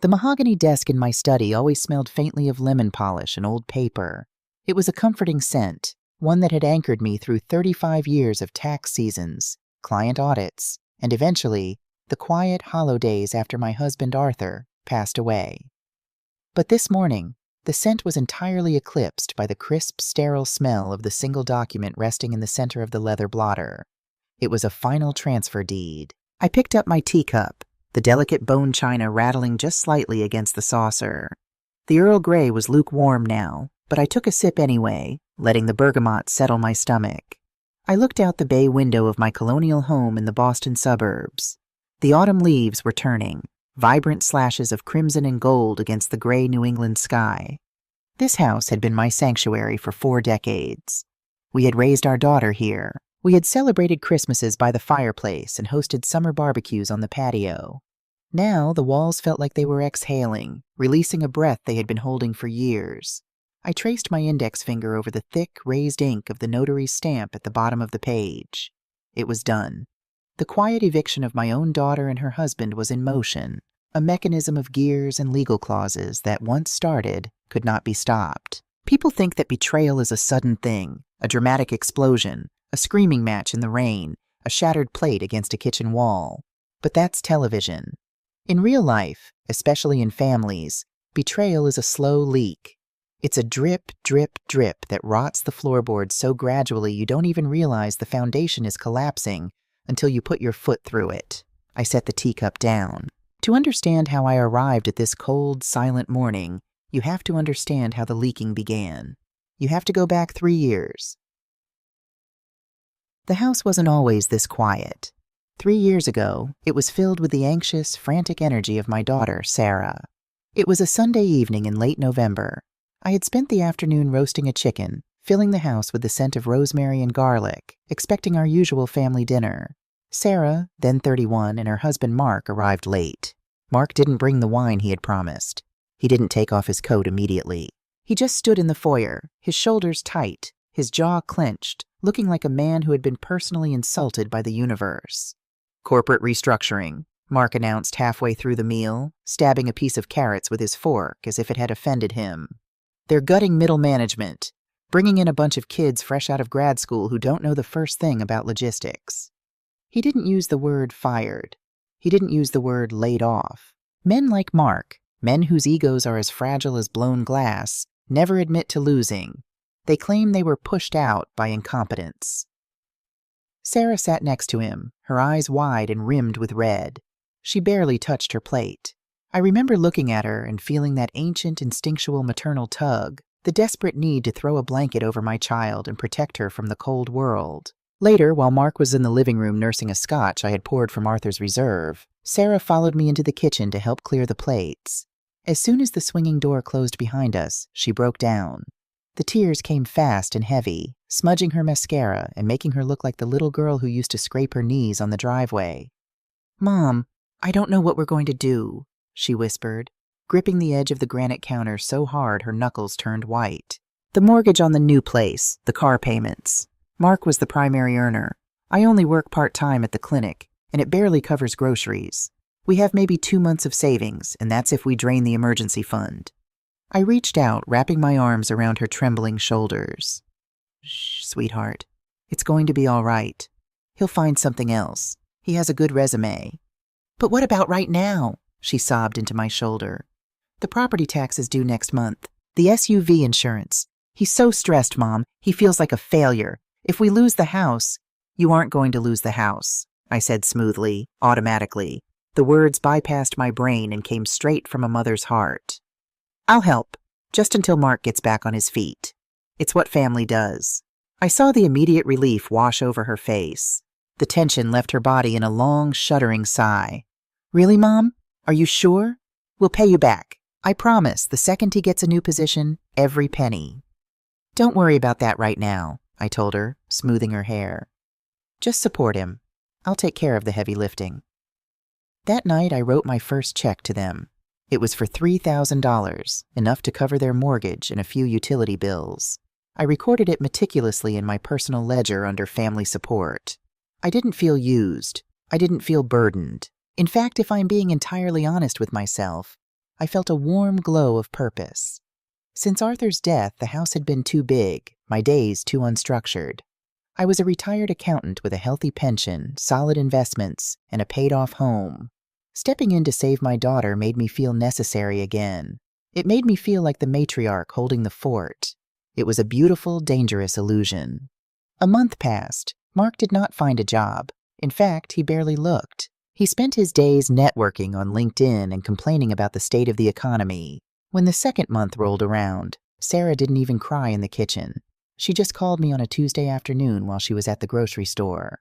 The mahogany desk in my study always smelled faintly of lemon polish and old paper. It was a comforting scent, one that had anchored me through 35 years of tax seasons, client audits, and eventually, the quiet, hollow days after my husband Arthur passed away. But this morning, the scent was entirely eclipsed by the crisp, sterile smell of the single document resting in the center of the leather blotter. It was a final transfer deed. I picked up my teacup, the delicate bone china rattling just slightly against the saucer. The Earl Grey was lukewarm now, but I took a sip anyway, letting the bergamot settle my stomach. I looked out the bay window of my colonial home in the Boston suburbs. The autumn leaves were turning, vibrant slashes of crimson and gold against the gray New England sky. This house had been my sanctuary for 4 decades. We had raised our daughter here. We had celebrated Christmases by the fireplace and hosted summer barbecues on the patio. Now the walls felt like they were exhaling, releasing a breath they had been holding for years. I traced my index finger over the thick, raised ink of the notary's stamp at the bottom of the page. It was done. The quiet eviction of my own daughter and her husband was in motion, a mechanism of gears and legal clauses that, once started, could not be stopped. People think that betrayal is a sudden thing, a dramatic explosion, a screaming match in the rain, a shattered plate against a kitchen wall. But that's television. In real life, especially in families, betrayal is a slow leak. It's a drip, drip, drip that rots the floorboards so gradually you don't even realize the foundation is collapsing until you put your foot through it. I set the teacup down. To understand how I arrived at this cold, silent morning, you have to understand how the leaking began. You have to go back 3 years. The house wasn't always this quiet. 3 years ago, it was filled with the anxious, frantic energy of my daughter, Sarah. It was a Sunday evening in late November. I had spent the afternoon roasting a chicken, filling the house with the scent of rosemary and garlic, expecting our usual family dinner. Sarah, then 31, and her husband Mark arrived late. Mark didn't bring the wine he had promised. He didn't take off his coat immediately. He just stood in the foyer, his shoulders tight, his jaw clenched, looking like a man who had been personally insulted by the universe. "Corporate restructuring," Mark announced halfway through the meal, stabbing a piece of carrots with his fork as if it had offended him. "They're gutting middle management, bringing in a bunch of kids fresh out of grad school who don't know the first thing about logistics." He didn't use the word fired. He didn't use the word laid off. Men like Mark, men whose egos are as fragile as blown glass, never admit to losing. They claim they were pushed out by incompetence. Sarah sat next to him, her eyes wide and rimmed with red. She barely touched her plate. I remember looking at her and feeling that ancient instinctual maternal tug, the desperate need to throw a blanket over my child and protect her from the cold world. Later, while Mark was in the living room nursing a scotch I had poured from Arthur's reserve, Sarah followed me into the kitchen to help clear the plates. As soon as the swinging door closed behind us, she broke down. The tears came fast and heavy, smudging her mascara and making her look like the little girl who used to scrape her knees on the driveway. "Mom, I don't know what we're going to do," she whispered, gripping the edge of the granite counter so hard her knuckles turned white. "The mortgage on the new place, the car payments. Mark was the primary earner. I only work part-time at the clinic, and it barely covers groceries. We have maybe 2 months of savings, and that's if we drain the emergency fund." I reached out, wrapping my arms around her trembling shoulders. "Shh, sweetheart. It's going to be all right. He'll find something else. He has a good resume." "But what about right now?" she sobbed into my shoulder. "The property tax is due next month. The SUV insurance. He's so stressed, Mom. He feels like a failure. If we lose the house—" "You aren't going to lose the house," I said smoothly, automatically. The words bypassed my brain and came straight from a mother's heart. "I'll help, just until Mark gets back on his feet. It's what family does." I saw the immediate relief wash over her face. The tension left her body in a long, shuddering sigh. "Really, Mom? Are you sure? We'll pay you back. I promise, the second he gets a new position, every penny." "Don't worry about that right now," I told her, smoothing her hair. "Just support him. I'll take care of the heavy lifting." That night, I wrote my first check to them. It was for $3,000, enough to cover their mortgage and a few utility bills. I recorded it meticulously in my personal ledger under family support. I didn't feel used. I didn't feel burdened. In fact, if I'm being entirely honest with myself, I felt a warm glow of purpose. Since Arthur's death, the house had been too big, my days too unstructured. I was a retired accountant with a healthy pension, solid investments, and a paid-off home. Stepping in to save my daughter made me feel necessary again. It made me feel like the matriarch holding the fort. It was a beautiful, dangerous illusion. A month passed. Mark did not find a job. In fact, he barely looked. He spent his days networking on LinkedIn and complaining about the state of the economy. When the second month rolled around, Sarah didn't even cry in the kitchen. She just called me on a Tuesday afternoon while she was at the grocery store.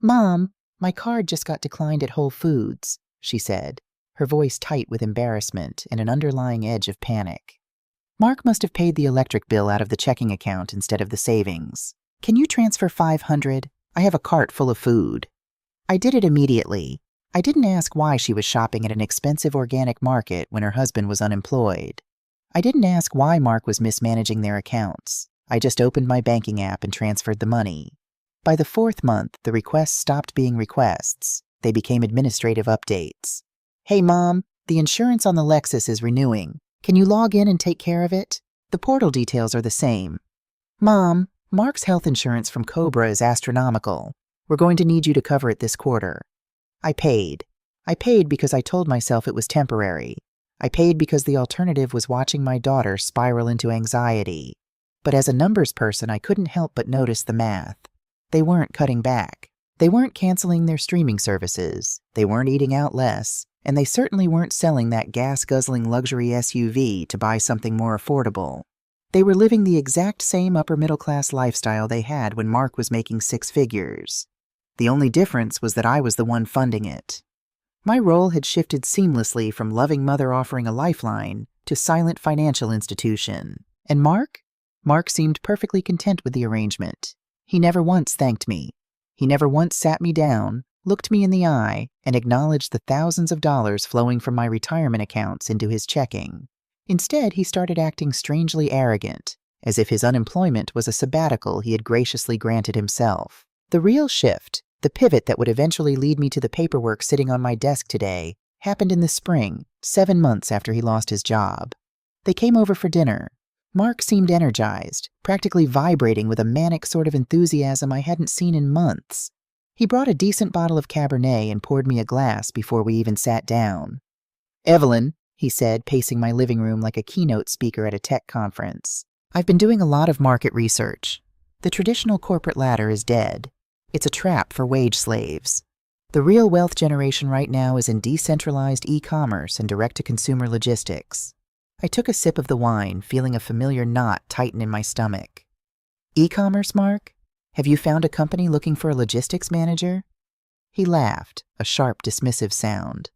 "Mom, my card just got declined at Whole Foods," she said, her voice tight with embarrassment and an underlying edge of panic. "Mark must have paid the electric bill out of the checking account instead of the savings. Can you transfer $500? I have a cart full of food." I did it immediately. I didn't ask why she was shopping at an expensive organic market when her husband was unemployed. I didn't ask why Mark was mismanaging their accounts. I just opened my banking app and transferred the money. By the fourth month, the requests stopped being requests. They became administrative updates. "Hey, Mom, the insurance on the Lexus is renewing. Can you log in and take care of it? The portal details are the same." "Mom, Mark's health insurance from Cobra is astronomical. We're going to need you to cover it this quarter." I paid. I paid because I told myself it was temporary. I paid because the alternative was watching my daughter spiral into anxiety. But as a numbers person, I couldn't help but notice the math. They weren't cutting back. They weren't canceling their streaming services. They weren't eating out less. And they certainly weren't selling that gas-guzzling luxury SUV to buy something more affordable. They were living the exact same upper-middle-class lifestyle they had when Mark was making six figures. The only difference was that I was the one funding it. My role had shifted seamlessly from loving mother offering a lifeline to silent financial institution. And Mark? Mark seemed perfectly content with the arrangement. He never once thanked me. He never once sat me down, looked me in the eye, and acknowledged the thousands of dollars flowing from my retirement accounts into his checking. Instead, he started acting strangely arrogant, as if his unemployment was a sabbatical he had graciously granted himself. The real shift, the pivot that would eventually lead me to the paperwork sitting on my desk today, happened in the spring, 7 months after he lost his job. They came over for dinner. Mark seemed energized, practically vibrating with a manic sort of enthusiasm I hadn't seen in months. He brought a decent bottle of Cabernet and poured me a glass before we even sat down. "Evelyn," he said, pacing my living room like a keynote speaker at a tech conference, "I've been doing a lot of market research. The traditional corporate ladder is dead. It's a trap for wage slaves. The real wealth generation right now is in decentralized e-commerce and direct-to-consumer logistics." I took a sip of the wine, feeling a familiar knot tighten in my stomach. "E-commerce, Mark? Have you found a company looking for a logistics manager?" He laughed, a sharp, dismissive sound.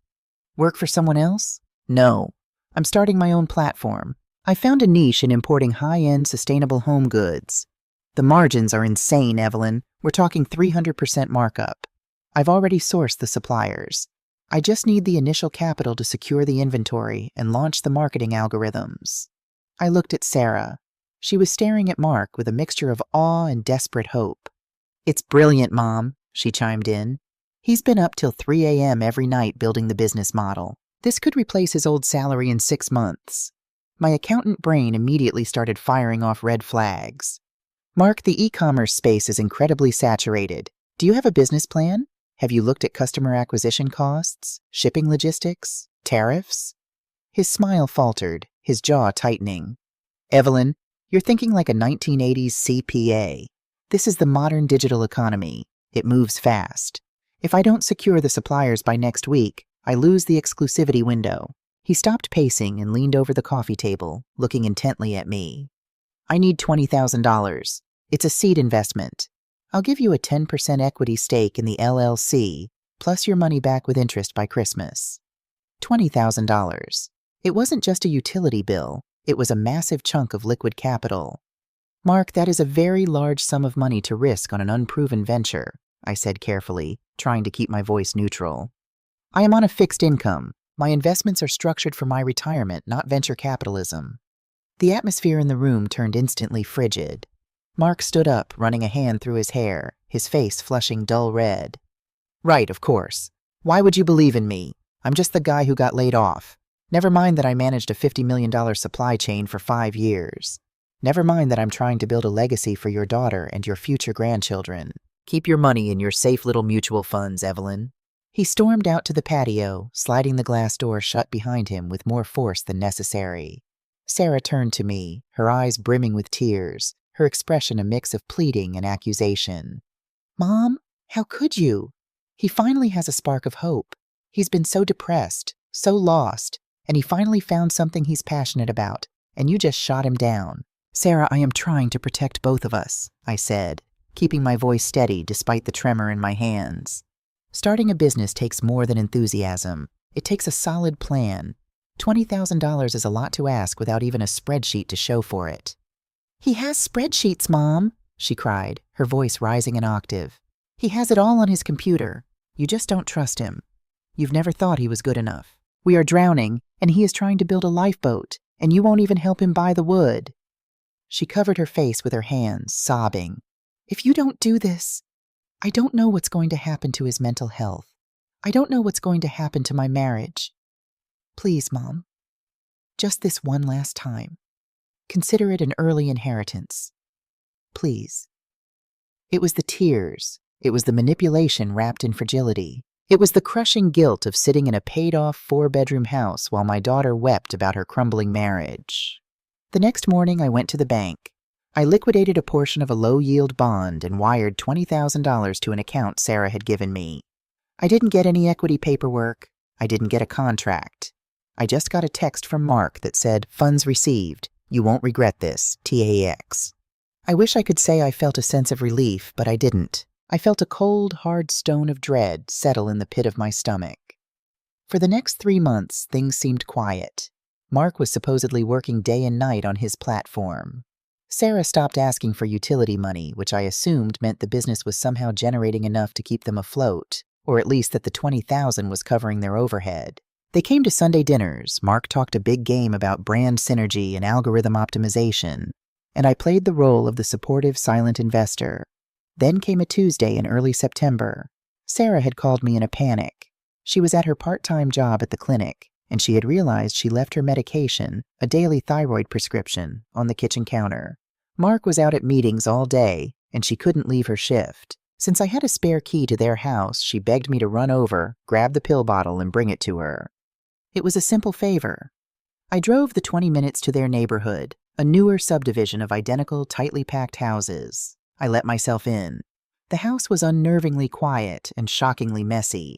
"Work for someone else? No. I'm starting my own platform. I found a niche in importing high-end, sustainable home goods. The margins are insane, Evelyn. We're talking 300% markup. I've already sourced the suppliers. I just need the initial capital to secure the inventory and launch the marketing algorithms." I looked at Sarah. She was staring at Mark with a mixture of awe and desperate hope. "It's brilliant, Mom," she chimed in. "He's been up till 3 a.m. every night building the business model. This could replace his old salary in 6 months. My accountant brain immediately started firing off red flags. "Mark, the e-commerce space is incredibly saturated. Do you have a business plan? Have you looked at customer acquisition costs, shipping logistics, tariffs?" His smile faltered, his jaw tightening. "Evelyn, you're thinking like a 1980s CPA. This is the modern digital economy. It moves fast. If I don't secure the suppliers by next week, I lose the exclusivity window." He stopped pacing and leaned over the coffee table, looking intently at me. "I need $20,000. It's a seed investment. I'll give you a 10% equity stake in the LLC, plus your money back with interest by Christmas." $20,000. It wasn't just a utility bill. It was a massive chunk of liquid capital. "Mark, that is a very large sum of money to risk on an unproven venture," I said carefully, trying to keep my voice neutral. "I am on a fixed income. My investments are structured for my retirement, not venture capitalism." The atmosphere in the room turned instantly frigid. Mark stood up, running a hand through his hair, his face flushing dull red. "Right, of course. Why would you believe in me? I'm just the guy who got laid off. Never mind that I managed a $50 million supply chain for 5 years. Never mind that I'm trying to build a legacy for your daughter and your future grandchildren. Keep your money in your safe little mutual funds, Evelyn." He stormed out to the patio, sliding the glass door shut behind him with more force than necessary. Sarah turned to me, her eyes brimming with tears, her expression a mix of pleading and accusation. "Mom, how could you? He finally has a spark of hope. He's been so depressed, so lost, and he finally found something he's passionate about, and you just shot him down." "Sarah, I am trying to protect both of us," I said, keeping my voice steady despite the tremor in my hands. Starting a business takes more than enthusiasm. It takes a solid plan. $20,000 is a lot to ask without even a spreadsheet to show for it. "He has spreadsheets, Mom," she cried, her voice rising an octave. "He has it all on his computer. You just don't trust him. You've never thought he was good enough. We are drowning, and he is trying to build a lifeboat, and you won't even help him buy the wood." She covered her face with her hands, sobbing. "If you don't do this, I don't know what's going to happen to his mental health. I don't know what's going to happen to my marriage. Please, Mom, just this one last time, consider it an early inheritance. Please." It was the tears. It was the manipulation wrapped in fragility. It was the crushing guilt of sitting in a paid-off 4-bedroom house while my daughter wept about her crumbling marriage. The next morning, I went to the bank. I liquidated a portion of a low-yield bond and wired $20,000 to an account Sarah had given me. I didn't get any equity paperwork. I didn't get a contract. I just got a text from Mark that said, "Funds received. You won't regret this. TAX." I wish I could say I felt a sense of relief, but I didn't. I felt a cold, hard stone of dread settle in the pit of my stomach. For the next 3 months, things seemed quiet. Mark was supposedly working day and night on his platform. Sarah stopped asking for utility money, which I assumed meant the business was somehow generating enough to keep them afloat, or at least that the $20,000 was covering their overhead. They came to Sunday dinners. Mark talked a big game about brand synergy and algorithm optimization, and I played the role of the supportive, silent investor. Then came a Tuesday in early September. Sarah had called me in a panic. She was at her part-time job at the clinic, and she had realized she left her medication, a daily thyroid prescription, on the kitchen counter. Mark was out at meetings all day, and she couldn't leave her shift. Since I had a spare key to their house, she begged me to run over, grab the pill bottle, and bring it to her. It was a simple favor. I drove the 20 minutes to their neighborhood, a newer subdivision of identical, tightly packed houses. I let myself in. The house was unnervingly quiet and shockingly messy.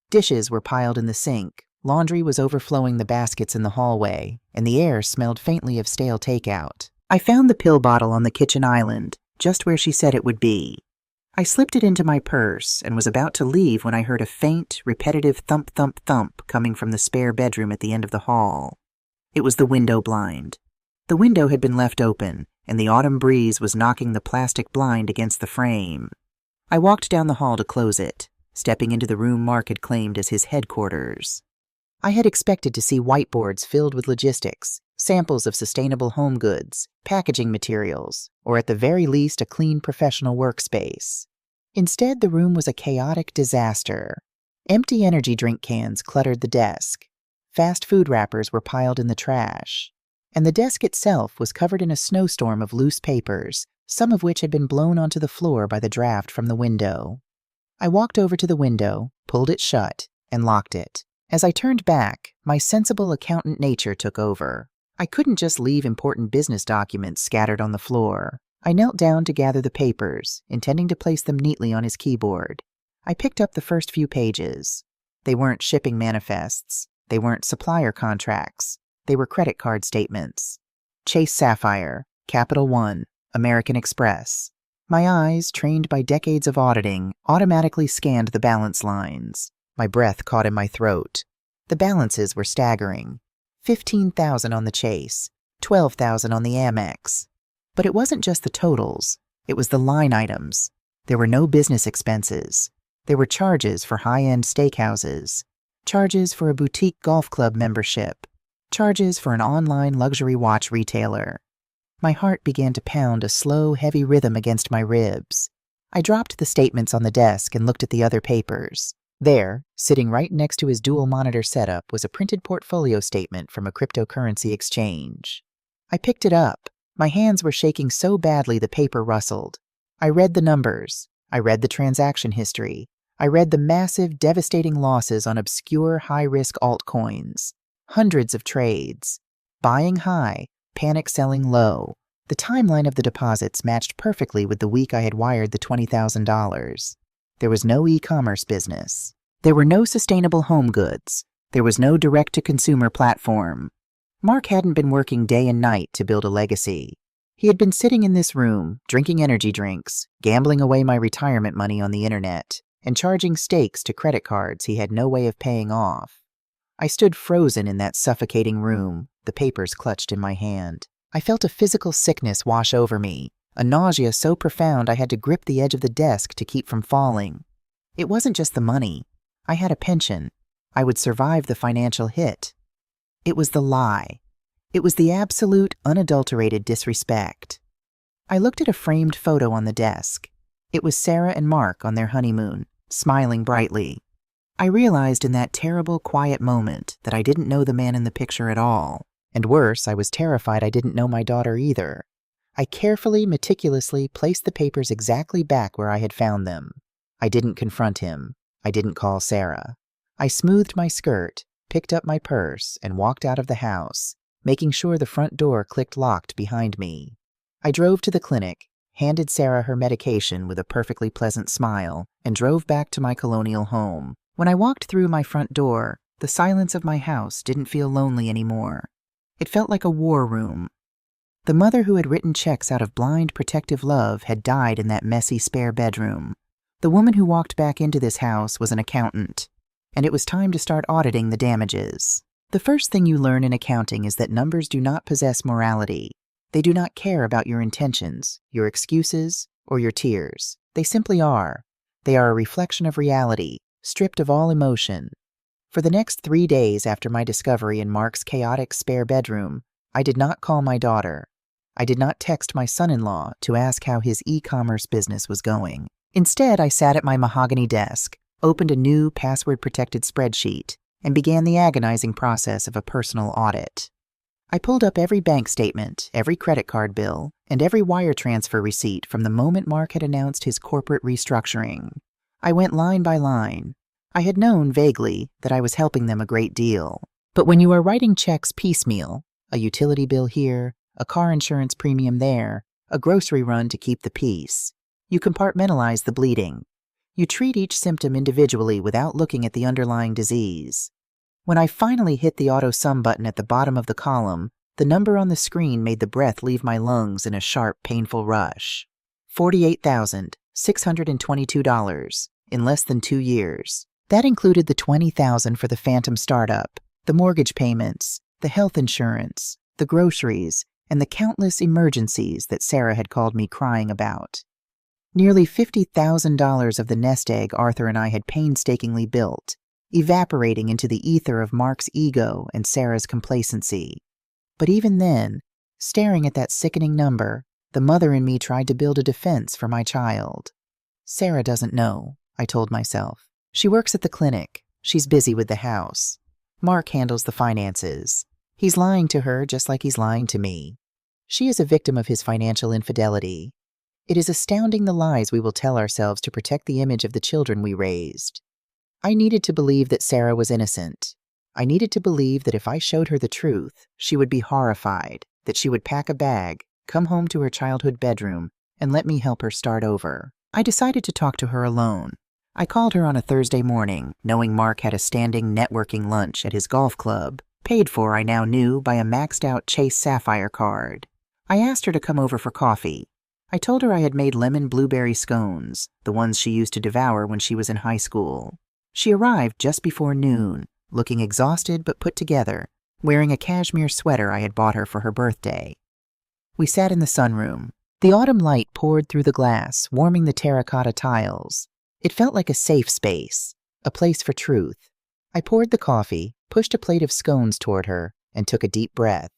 Dishes were piled in the sink, laundry was overflowing the baskets in the hallway, and the air smelled faintly of stale takeout. I found the pill bottle on the kitchen island, just where she said it would be. I slipped it into my purse and was about to leave when I heard a faint, repetitive thump, thump, thump coming from the spare bedroom at the end of the hall. It was the window blind. The window had been left open, and the autumn breeze was knocking the plastic blind against the frame. I walked down the hall to close it, stepping into the room Mark had claimed as his headquarters. I had expected to see whiteboards filled with logistics, samples of sustainable home goods, packaging materials, or at the very least a clean professional workspace. Instead, the room was a chaotic disaster. Empty energy drink cans cluttered the desk. Fast food wrappers were piled in the trash. And the desk itself was covered in a snowstorm of loose papers, some of which had been blown onto the floor by the draft from the window. I walked over to the window, pulled it shut, and locked it. As I turned back, my sensible accountant nature took over. I couldn't just leave important business documents scattered on the floor. I knelt down to gather the papers, intending to place them neatly on his keyboard. I picked up the first few pages. They weren't shipping manifests. They weren't supplier contracts. They were credit card statements. Chase Sapphire, Capital One, American Express. My eyes, trained by decades of auditing, automatically scanned the balance lines. My breath caught in my throat. The balances were staggering. $15,000 on the Chase, $12,000 on the Amex. But it wasn't just the totals. It was the line items. There were no business expenses. There were charges for high-end steakhouses, charges for a boutique golf club membership, charges for an online luxury watch retailer. My heart began to pound a slow, heavy rhythm against my ribs. I dropped the statements on the desk and looked at the other papers. There, sitting right next to his dual-monitor setup, was a printed portfolio statement from a cryptocurrency exchange. I picked it up. My hands were shaking so badly the paper rustled. I read the numbers. I read the transaction history. I read the massive, devastating losses on obscure, high-risk altcoins. Hundreds of trades. Buying high, panic selling low. The timeline of the deposits matched perfectly with the week I had wired the $20,000. There was no e-commerce business. There were no sustainable home goods. There was no direct-to-consumer platform. Mark hadn't been working day and night to build a legacy. He had been sitting in this room, drinking energy drinks, gambling away my retirement money on the internet, and charging stakes to credit cards he had no way of paying off. I stood frozen in that suffocating room, the papers clutched in my hand. I felt a physical sickness wash over me, a nausea so profound I had to grip the edge of the desk to keep from falling. It wasn't just the money. I had a pension. I would survive the financial hit. It was the lie. It was the absolute, unadulterated disrespect. I looked at a framed photo on the desk. It was Sarah and Mark on their honeymoon, smiling brightly. I realized in that terrible, quiet moment that I didn't know the man in the picture at all. And worse, I was terrified I didn't know my daughter either. I carefully, meticulously placed the papers exactly back where I had found them. I didn't confront him. I didn't call Sarah. I smoothed my skirt, picked up my purse, and walked out of the house, making sure the front door clicked locked behind me. I drove to the clinic, handed Sarah her medication with a perfectly pleasant smile, and drove back to my colonial home. When I walked through my front door, the silence of my house didn't feel lonely anymore. It felt like a war room. The mother who had written checks out of blind protective love had died in that messy spare bedroom. The woman who walked back into this house was an accountant, and it was time to start auditing the damages. The first thing you learn in accounting is that numbers do not possess morality. They do not care about your intentions, your excuses, or your tears. They simply are. They are a reflection of reality, stripped of all emotion. For the next 3 days after my discovery in Mark's chaotic spare bedroom, I did not call my daughter. I did not text my son-in-law to ask how his e-commerce business was going. Instead, I sat at my mahogany desk, opened a new password-protected spreadsheet, and began the agonizing process of a personal audit. I pulled up every bank statement, every credit card bill, and every wire transfer receipt from the moment Mark had announced his corporate restructuring. I went line by line. I had known, vaguely, that I was helping them a great deal. But when you are writing checks piecemeal, a utility bill here, a car insurance premium there, a grocery run to keep the peace, you compartmentalize the bleeding. You treat each symptom individually without looking at the underlying disease. When I finally hit the auto sum button at the bottom of the column, the number on the screen made the breath leave my lungs in a sharp, painful rush. $48,622 in less than 2 years. That included the $20,000 for the phantom startup, the mortgage payments, the health insurance, the groceries, and the countless emergencies that Sarah had called me crying about. Nearly $50,000 of the nest egg Arthur and I had painstakingly built, evaporating into the ether of Mark's ego and Sarah's complacency. But even then, staring at that sickening number, the mother in me tried to build a defense for my child. Sarah doesn't know, I told myself. She works at the clinic. She's busy with the house. Mark handles the finances. He's lying to her just like he's lying to me. She is a victim of his financial infidelity. It is astounding the lies we will tell ourselves to protect the image of the children we raised. I needed to believe that Sarah was innocent. I needed to believe that if I showed her the truth, she would be horrified, that she would pack a bag, come home to her childhood bedroom, and let me help her start over. I decided to talk to her alone. I called her on a Thursday morning, knowing Mark had a standing networking lunch at his golf club, paid for, I now knew, by a maxed-out Chase Sapphire card. I asked her to come over for coffee. I told her I had made lemon blueberry scones, the ones she used to devour when she was in high school. She arrived just before noon, looking exhausted but put together, wearing a cashmere sweater I had bought her for her birthday. We sat in the sunroom. The autumn light poured through the glass, warming the terracotta tiles. It felt like a safe space, a place for truth. I poured the coffee, pushed a plate of scones toward her, and took a deep breath.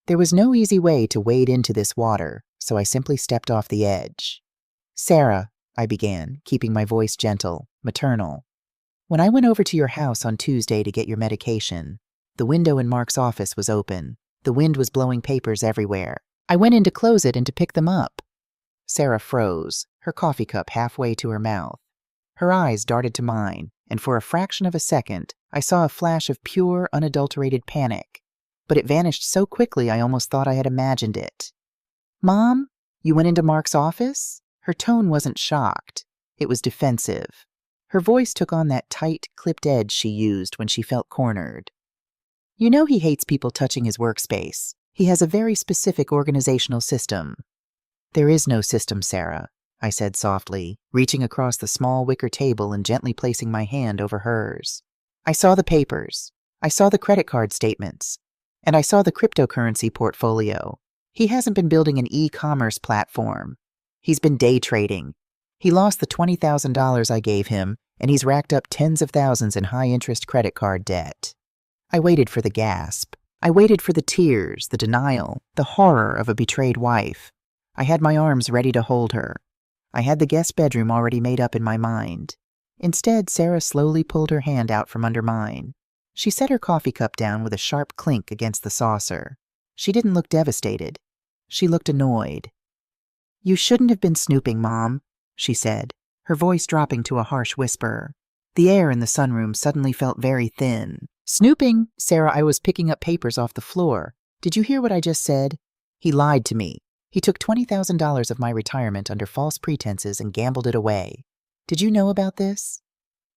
There was no easy way to wade into this water, so I simply stepped off the edge. "Sarah," I began, keeping my voice gentle, maternal. When I went over to your house on Tuesday to get your medication, the window in Mark's office was open. The wind was blowing papers everywhere. I went in to close it and to pick them up. Sarah froze, her coffee cup halfway to her mouth. Her eyes darted to mine, and for a fraction of a second, I saw a flash of pure, unadulterated panic. But it vanished so quickly I almost thought I had imagined it. Mom, you went into Mark's office? Her tone wasn't shocked. It was defensive. Her voice took on that tight, clipped edge she used when she felt cornered. You know he hates people touching his workspace. He has a very specific organizational system. There is no system, Sarah, I said softly, reaching across the small wicker table and gently placing my hand over hers. I saw the papers. I saw the credit card statements. And I saw the cryptocurrency portfolio. He hasn't been building an e-commerce platform. He's been day trading. He lost the $20,000 I gave him, and he's racked up tens of thousands in high-interest credit card debt. I waited for the gasp. I waited for the tears, the denial, the horror of a betrayed wife. I had my arms ready to hold her. I had the guest bedroom already made up in my mind. Instead, Sarah slowly pulled her hand out from under mine. She set her coffee cup down with a sharp clink against the saucer. She didn't look devastated. She looked annoyed. You shouldn't have been snooping, Mom, she said, her voice dropping to a harsh whisper. The air in the sunroom suddenly felt very thin. Snooping, Sarah, I was picking up papers off the floor. Did you hear what I just said? He lied to me. He took $20,000 of my retirement under false pretenses and gambled it away. Did you know about this?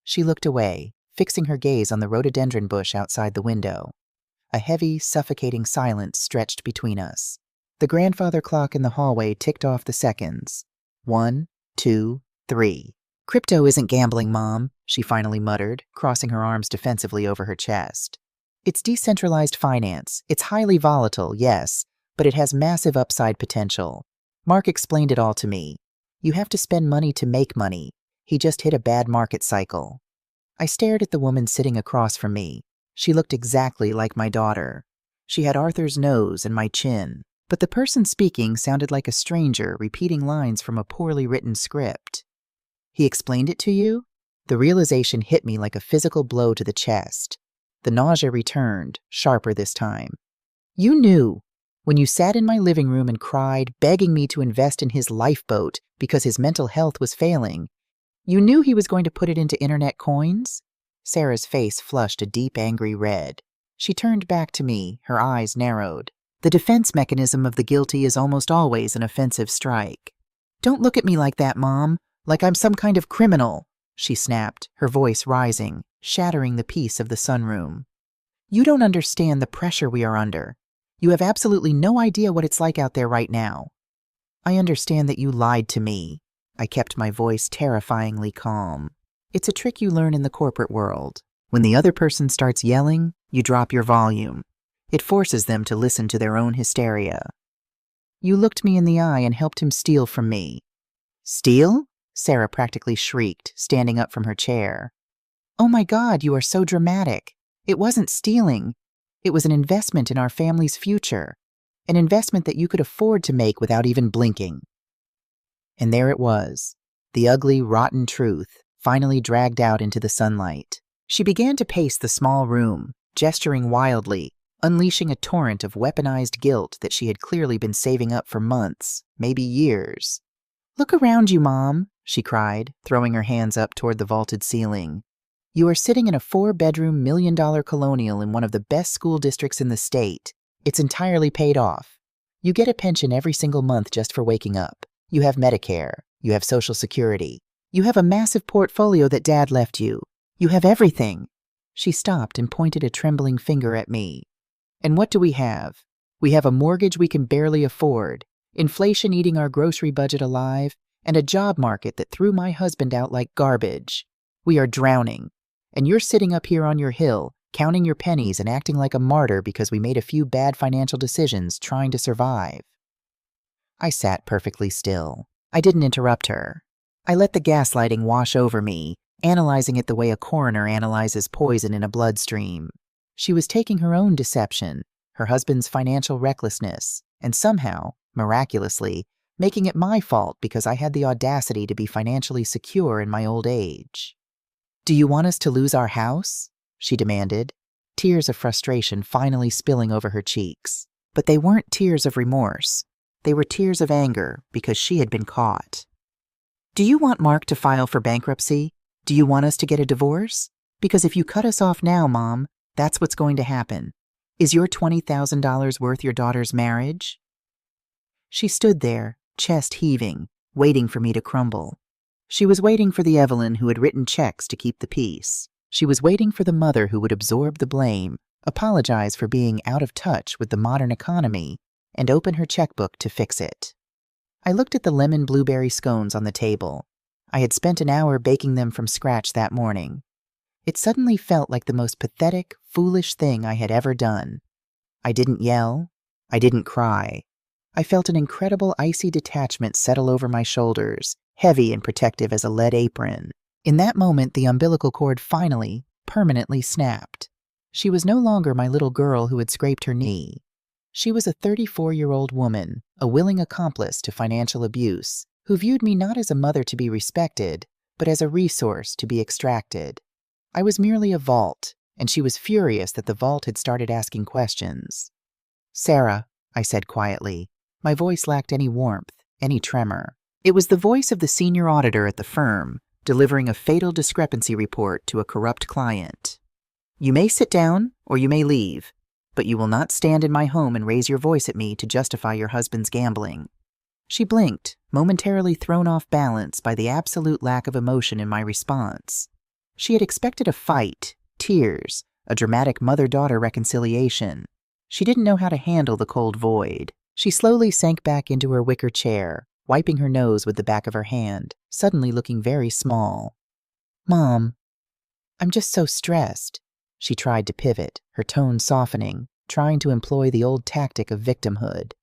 She looked away, fixing her gaze on the rhododendron bush outside the window. A heavy, suffocating silence stretched between us. The grandfather clock in the hallway ticked off the seconds. 1, 2, 3. Crypto isn't gambling, Mom, she finally muttered, crossing her arms defensively over her chest. It's decentralized finance. It's highly volatile, yes, but it has massive upside potential. Mark explained it all to me. You have to spend money to make money. He just hit a bad market cycle. I stared at the woman sitting across from me. She looked exactly like my daughter. She had Arthur's nose and my chin, but the person speaking sounded like a stranger repeating lines from a poorly written script. He explained it to you? The realization hit me like a physical blow to the chest. The nausea returned, sharper this time. You knew. When you sat in my living room and cried, begging me to invest in his lifeboat because his mental health was failing, you knew he was going to put it into internet coins? Sarah's face flushed a deep, angry red. She turned back to me, her eyes narrowed. The defense mechanism of the guilty is almost always an offensive strike. Don't look at me like that, Mom, like I'm some kind of criminal, she snapped, her voice rising, shattering the peace of the sunroom. You don't understand the pressure we are under. You have absolutely no idea what it's like out there right now. I understand that you lied to me. I kept my voice terrifyingly calm. It's a trick you learn in the corporate world. When the other person starts yelling, you drop your volume. It forces them to listen to their own hysteria. You looked me in the eye and helped him steal from me. Steal? Sarah practically shrieked, standing up from her chair. Oh my God, you are so dramatic. It wasn't stealing. It was an investment in our family's future. An investment that you could afford to make without even blinking. And there it was, the ugly, rotten truth, finally dragged out into the sunlight. She began to pace the small room, gesturing wildly, unleashing a torrent of weaponized guilt that she had clearly been saving up for months, maybe years. Look around you, Mom, she cried, throwing her hands up toward the vaulted ceiling. You are sitting in a 4-bedroom, $1 million colonial in one of the best school districts in the state. It's entirely paid off. You get a pension every single month just for waking up. You have Medicare. You have Social Security. You have a massive portfolio that Dad left you. You have everything. She stopped and pointed a trembling finger at me. And what do we have? We have a mortgage we can barely afford, inflation eating our grocery budget alive, and a job market that threw my husband out like garbage. We are drowning. And you're sitting up here on your hill, counting your pennies and acting like a martyr because we made a few bad financial decisions trying to survive. I sat perfectly still. I didn't interrupt her. I let the gaslighting wash over me, analyzing it the way a coroner analyzes poison in a bloodstream. She was taking her own deception, her husband's financial recklessness, and somehow, miraculously, making it my fault because I had the audacity to be financially secure in my old age. "Do you want us to lose our house?" she demanded, tears of frustration finally spilling over her cheeks. But they weren't tears of remorse. They were tears of anger because she had been caught. "Do you want Mark to file for bankruptcy? Do you want us to get a divorce? Because if you cut us off now, Mom, that's what's going to happen. Is your $20,000 worth your daughter's marriage?" She stood there, chest heaving, waiting for me to crumble. She was waiting for the Evelyn who had written checks to keep the peace. She was waiting for the mother who would absorb the blame, apologize for being out of touch with the modern economy, and open her checkbook to fix it. I looked at the lemon blueberry scones on the table. I had spent an hour baking them from scratch that morning. It suddenly felt like the most pathetic, foolish thing I had ever done. I didn't yell. I didn't cry. I felt an incredible icy detachment settle over my shoulders, heavy and protective as a lead apron. In that moment, the umbilical cord finally, permanently snapped. She was no longer my little girl who had scraped her knee. She was a 34-year-old woman, a willing accomplice to financial abuse, who viewed me not as a mother to be respected, but as a resource to be extracted. I was merely a vault, and she was furious that the vault had started asking questions. "Sarah," I said quietly. My voice lacked any warmth, any tremor. It was the voice of the senior auditor at the firm, delivering a fatal discrepancy report to a corrupt client. "You may sit down, or you may leave, but you will not stand in my home and raise your voice at me to justify your husband's gambling." She blinked, momentarily thrown off balance by the absolute lack of emotion in my response. She had expected a fight, tears, a dramatic mother-daughter reconciliation. She didn't know how to handle the cold void. She slowly sank back into her wicker chair, wiping her nose with the back of her hand, suddenly looking very small. "Mom, I'm just so stressed." She tried to pivot, her tone softening, trying to employ the old tactic of victimhood.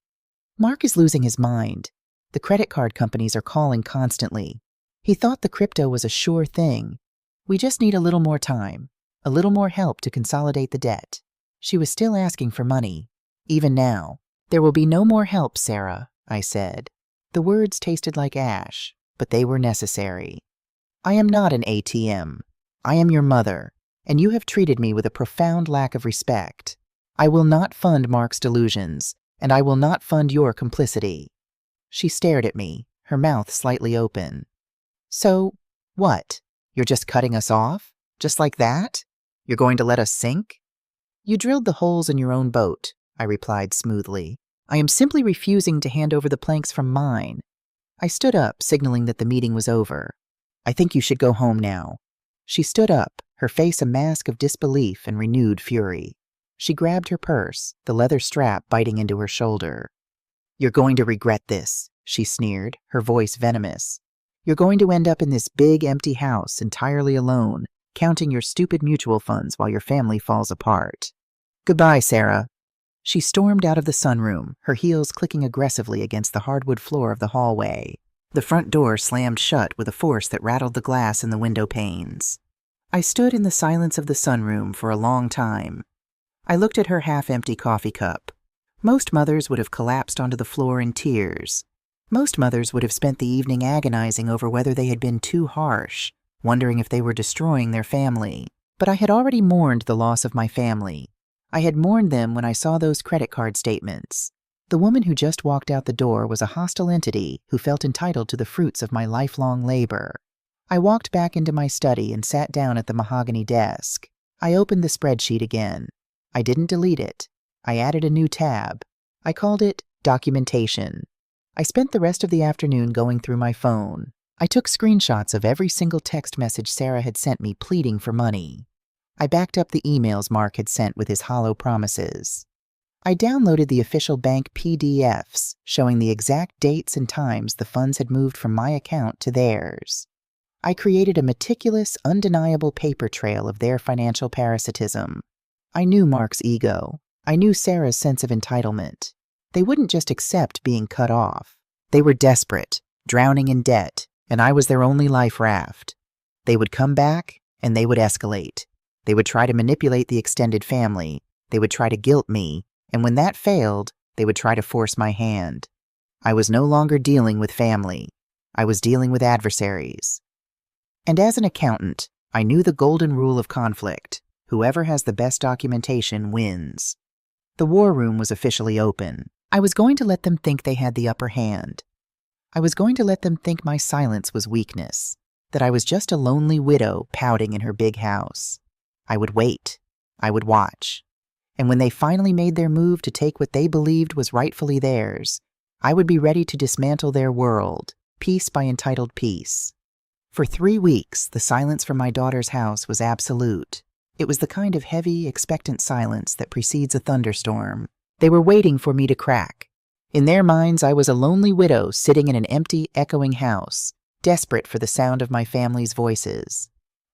"Mark is losing his mind. The credit card companies are calling constantly. He thought the crypto was a sure thing. We just need a little more time, a little more help to consolidate the debt." She was still asking for money, even now. "There will be no more help, Sarah," I said. The words tasted like ash, but they were necessary. "I am not an ATM. I am your mother, and you have treated me with a profound lack of respect. I will not fund Mark's delusions, and I will not fund your complicity." She stared at me, her mouth slightly open. "So, what? You're just cutting us off? Just like that? You're going to let us sink?" "You drilled the holes in your own boat," I replied smoothly. "I am simply refusing to hand over the planks from mine." I stood up, signaling that the meeting was over. "I think you should go home now." She stood up, her face a mask of disbelief and renewed fury. She grabbed her purse, the leather strap biting into her shoulder. "You're going to regret this," she sneered, her voice venomous. "You're going to end up in this big, empty house, entirely alone, counting your stupid mutual funds while your family falls apart. Goodbye, Sarah." She stormed out of the sunroom, her heels clicking aggressively against the hardwood floor of the hallway. The front door slammed shut with a force that rattled the glass in the window panes. I stood in the silence of the sunroom for a long time. I looked at her half-empty coffee cup. Most mothers would have collapsed onto the floor in tears. Most mothers would have spent the evening agonizing over whether they had been too harsh, wondering if they were destroying their family. But I had already mourned the loss of my family. I had mourned them when I saw those credit card statements. The woman who just walked out the door was a hostile entity who felt entitled to the fruits of my lifelong labor. I walked back into my study and sat down at the mahogany desk. I opened the spreadsheet again. I didn't delete it. I added a new tab. I called it Documentation. I spent the rest of the afternoon going through my phone. I took screenshots of every single text message Sarah had sent me pleading for money. I backed up the emails Mark had sent with his hollow promises. I downloaded the official bank PDFs showing the exact dates and times the funds had moved from my account to theirs. I created a meticulous, undeniable paper trail of their financial parasitism. I knew Mark's ego. I knew Sarah's sense of entitlement. They wouldn't just accept being cut off. They were desperate, drowning in debt, and I was their only life raft. They would come back, and they would escalate. They would try to manipulate the extended family. They would try to guilt me, and when that failed, they would try to force my hand. I was no longer dealing with family. I was dealing with adversaries. And as an accountant, I knew the golden rule of conflict. Whoever has the best documentation wins. The war room was officially open. I was going to let them think they had the upper hand. I was going to let them think my silence was weakness, that I was just a lonely widow pouting in her big house. I would wait. I would watch. And when they finally made their move to take what they believed was rightfully theirs, I would be ready to dismantle their world, piece by entitled piece. For 3 weeks, the silence from my daughter's house was absolute. It was the kind of heavy, expectant silence that precedes a thunderstorm. They were waiting for me to crack. In their minds, I was a lonely widow sitting in an empty, echoing house, desperate for the sound of my family's voices.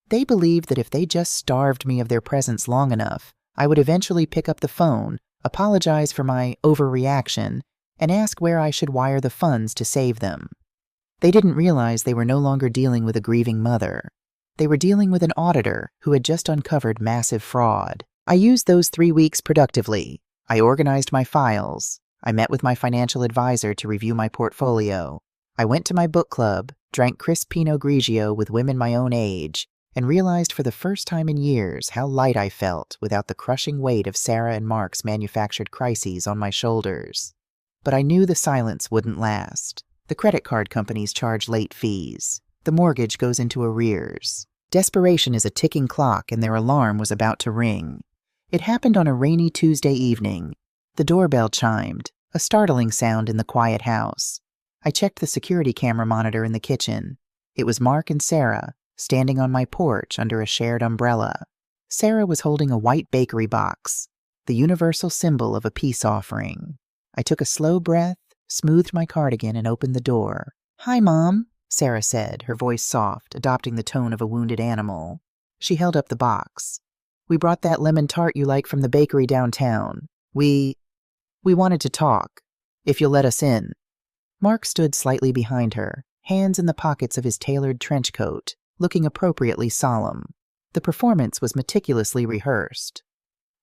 They believed that if they just starved me of their presence long enough, I would eventually pick up the phone, apologize for my overreaction, and ask where I should wire the funds to save them. They didn't realize they were no longer dealing with a grieving mother. They were dealing with an auditor who had just uncovered massive fraud. I used those 3 weeks productively. I organized my files. I met with my financial advisor to review my portfolio. I went to my book club, drank crisp Pinot Grigio with women my own age, and realized for the first time in years how light I felt without the crushing weight of Sarah and Mark's manufactured crises on my shoulders. But I knew the silence wouldn't last. The credit card companies charge late fees. The mortgage goes into arrears. Desperation is a ticking clock, and their alarm was about to ring. It happened on a rainy Tuesday evening. The doorbell chimed, a startling sound in the quiet house. I checked the security camera monitor in the kitchen. It was Mark and Sarah, standing on my porch under a shared umbrella. Sarah was holding a white bakery box, the universal symbol of a peace offering. I took a slow breath, smoothed my cardigan, and opened the door. "Hi, Mom," Sarah said, her voice soft, adopting the tone of a wounded animal. She held up the box. "We brought that lemon tart you like from the bakery downtown. We wanted to talk, if you'll let us in." Mark stood slightly behind her, hands in the pockets of his tailored trench coat, looking appropriately solemn. The performance was meticulously rehearsed.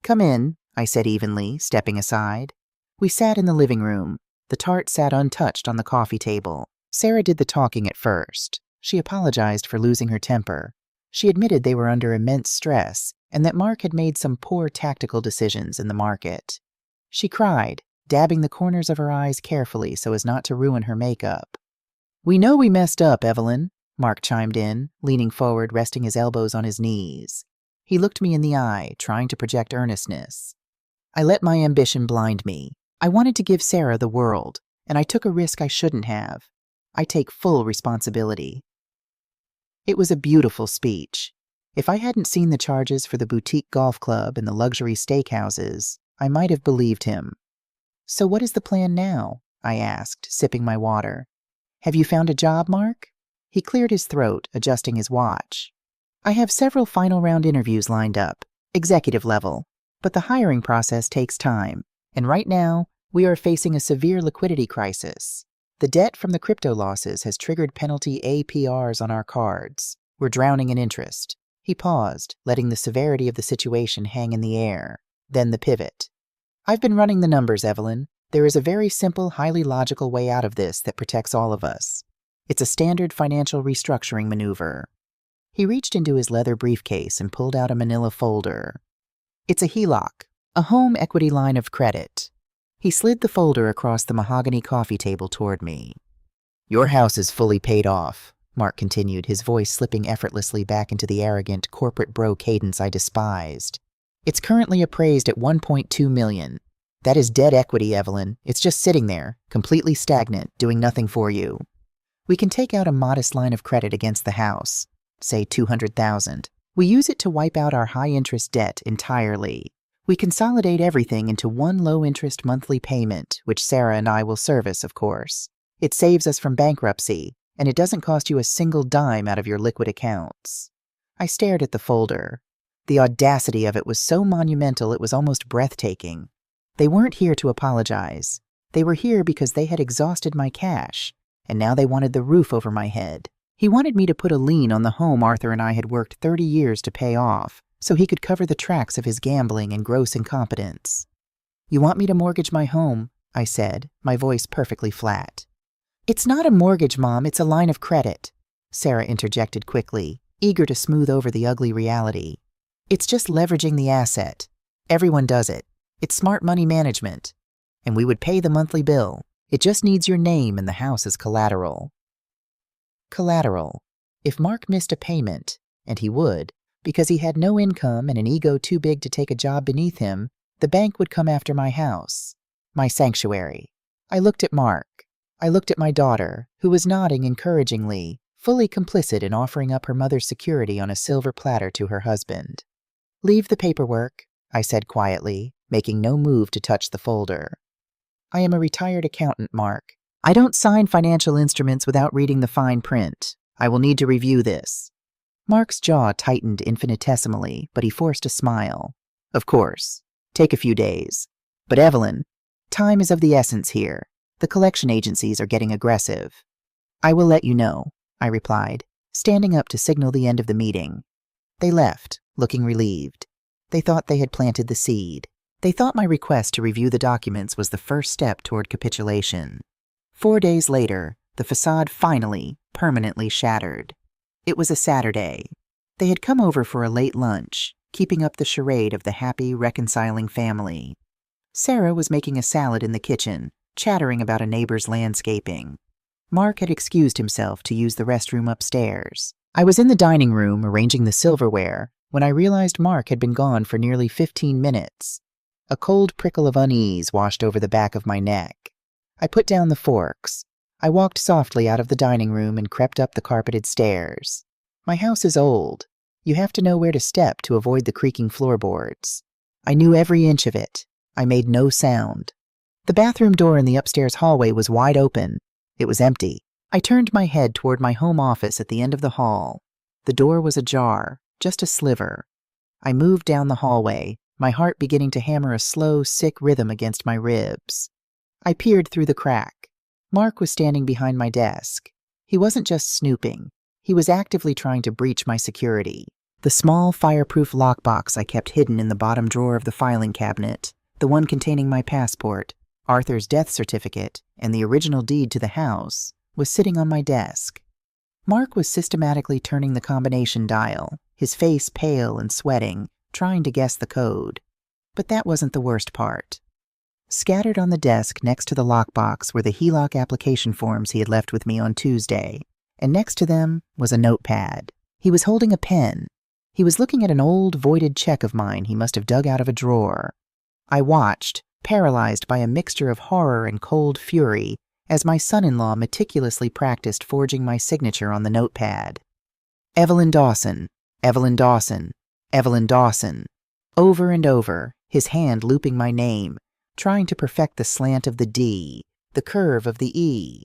"Come in," I said evenly, stepping aside. We sat in the living room. The tart sat untouched on the coffee table. Sarah did the talking at first. She apologized for losing her temper. She admitted they were under immense stress and that Mark had made some poor tactical decisions in the market. She cried, dabbing the corners of her eyes carefully so as not to ruin her makeup. "We know we messed up, Evelyn," Mark chimed in, leaning forward, resting his elbows on his knees. He looked me in the eye, trying to project earnestness. "I let my ambition blind me. I wanted to give Sarah the world, and I took a risk I shouldn't have. I take full responsibility." It was a beautiful speech. If I hadn't seen the charges for the boutique golf club and the luxury steakhouses, I might have believed him. "So what is the plan now?" I asked, sipping my water. "Have you found a job, Mark?" He cleared his throat, adjusting his watch. "I have several final round interviews lined up, executive level, but the hiring process takes time, and right now, we are facing a severe liquidity crisis. The debt from the crypto losses has triggered penalty APRs on our cards. We're drowning in interest." He paused, letting the severity of the situation hang in the air. Then the pivot. "I've been running the numbers, Evelyn. There is a very simple, highly logical way out of this that protects all of us. It's a standard financial restructuring maneuver." He reached into his leather briefcase and pulled out a manila folder. "It's a HELOC, a home equity line of credit." He slid the folder across the mahogany coffee table toward me. "Your house is fully paid off," Mark continued, his voice slipping effortlessly back into the arrogant corporate bro cadence I despised. "It's currently appraised at $1.2 million. That is dead equity, Evelyn. It's just sitting there, completely stagnant, doing nothing for you. We can take out a modest line of credit against the house, say $200,000. We use it to wipe out our high-interest debt entirely. We consolidate everything into one low-interest monthly payment, which Sarah and I will service, of course. It saves us from bankruptcy, and it doesn't cost you a single dime out of your liquid accounts." I stared at the folder. The audacity of it was so monumental it was almost breathtaking. They weren't here to apologize. They were here because they had exhausted my cash, and now they wanted the roof over my head. He wanted me to put a lien on the home Arthur and I had worked 30 years to pay off, so he could cover the tracks of his gambling and gross incompetence. "You want me to mortgage my home," I said, my voice perfectly flat. "It's not a mortgage, Mom, it's a line of credit," Sarah interjected quickly. eager to smooth over the ugly reality. "It's just leveraging the asset. Everyone does it. It's smart money management. And we would pay the monthly bill. It just needs your name and the house as collateral." Collateral. If Mark missed a payment, and he would, because he had no income and an ego too big to take a job beneath him, the bank would come after my house, my sanctuary. I looked at Mark. I looked at my daughter, who was nodding encouragingly, fully complicit in offering up her mother's security on a silver platter to her husband. "Leave the paperwork," I said quietly, making no move to touch the folder. "I am a retired accountant, Mark. I don't sign financial instruments without reading the fine print. I will need to review this." Mark's jaw tightened infinitesimally, but he forced a smile. "Of course. Take a few days. But Evelyn, time is of the essence here. The collection agencies are getting aggressive." "I will let you know," I replied, standing up to signal the end of the meeting. They left, looking relieved. They thought they had planted the seed. They thought my request to review the documents was the first step toward capitulation. 4 days later, the facade finally, permanently shattered. It was a Saturday. They had come over for a late lunch, keeping up the charade of the happy, reconciling family. Sarah was making a salad in the kitchen, chattering about a neighbor's landscaping. Mark had excused himself to use the restroom upstairs. I was in the dining room arranging the silverware when I realized Mark had been gone for nearly 15 minutes. A cold prickle of unease washed over the back of my neck. I put down the forks. I walked softly out of the dining room and crept up the carpeted stairs. My house is old. You have to know where to step to avoid the creaking floorboards. I knew every inch of it. I made no sound. The bathroom door in the upstairs hallway was wide open. It was empty. I turned my head toward my home office at the end of the hall. The door was ajar, just a sliver. I moved down the hallway, my heart beginning to hammer a slow, sick rhythm against my ribs. I peered through the crack. Mark was standing behind my desk. He wasn't just snooping. He was actively trying to breach my security. The small, fireproof lockbox I kept hidden in the bottom drawer of the filing cabinet, the one containing my passport, Arthur's death certificate, and the original deed to the house, was sitting on my desk. Mark was systematically turning the combination dial, his face pale and sweating, trying to guess the code. But that wasn't the worst part. Scattered on the desk next to the lockbox were the HELOC application forms he had left with me on Tuesday, and next to them was a notepad. He was holding a pen. He was looking at an old, voided check of mine he must have dug out of a drawer. I watched, paralyzed by a mixture of horror and cold fury, as my son-in-law meticulously practiced forging my signature on the notepad. Evelyn Dawson, Evelyn Dawson, Evelyn Dawson. Over and over, his hand looping my name, trying to perfect the slant of the D, the curve of the E.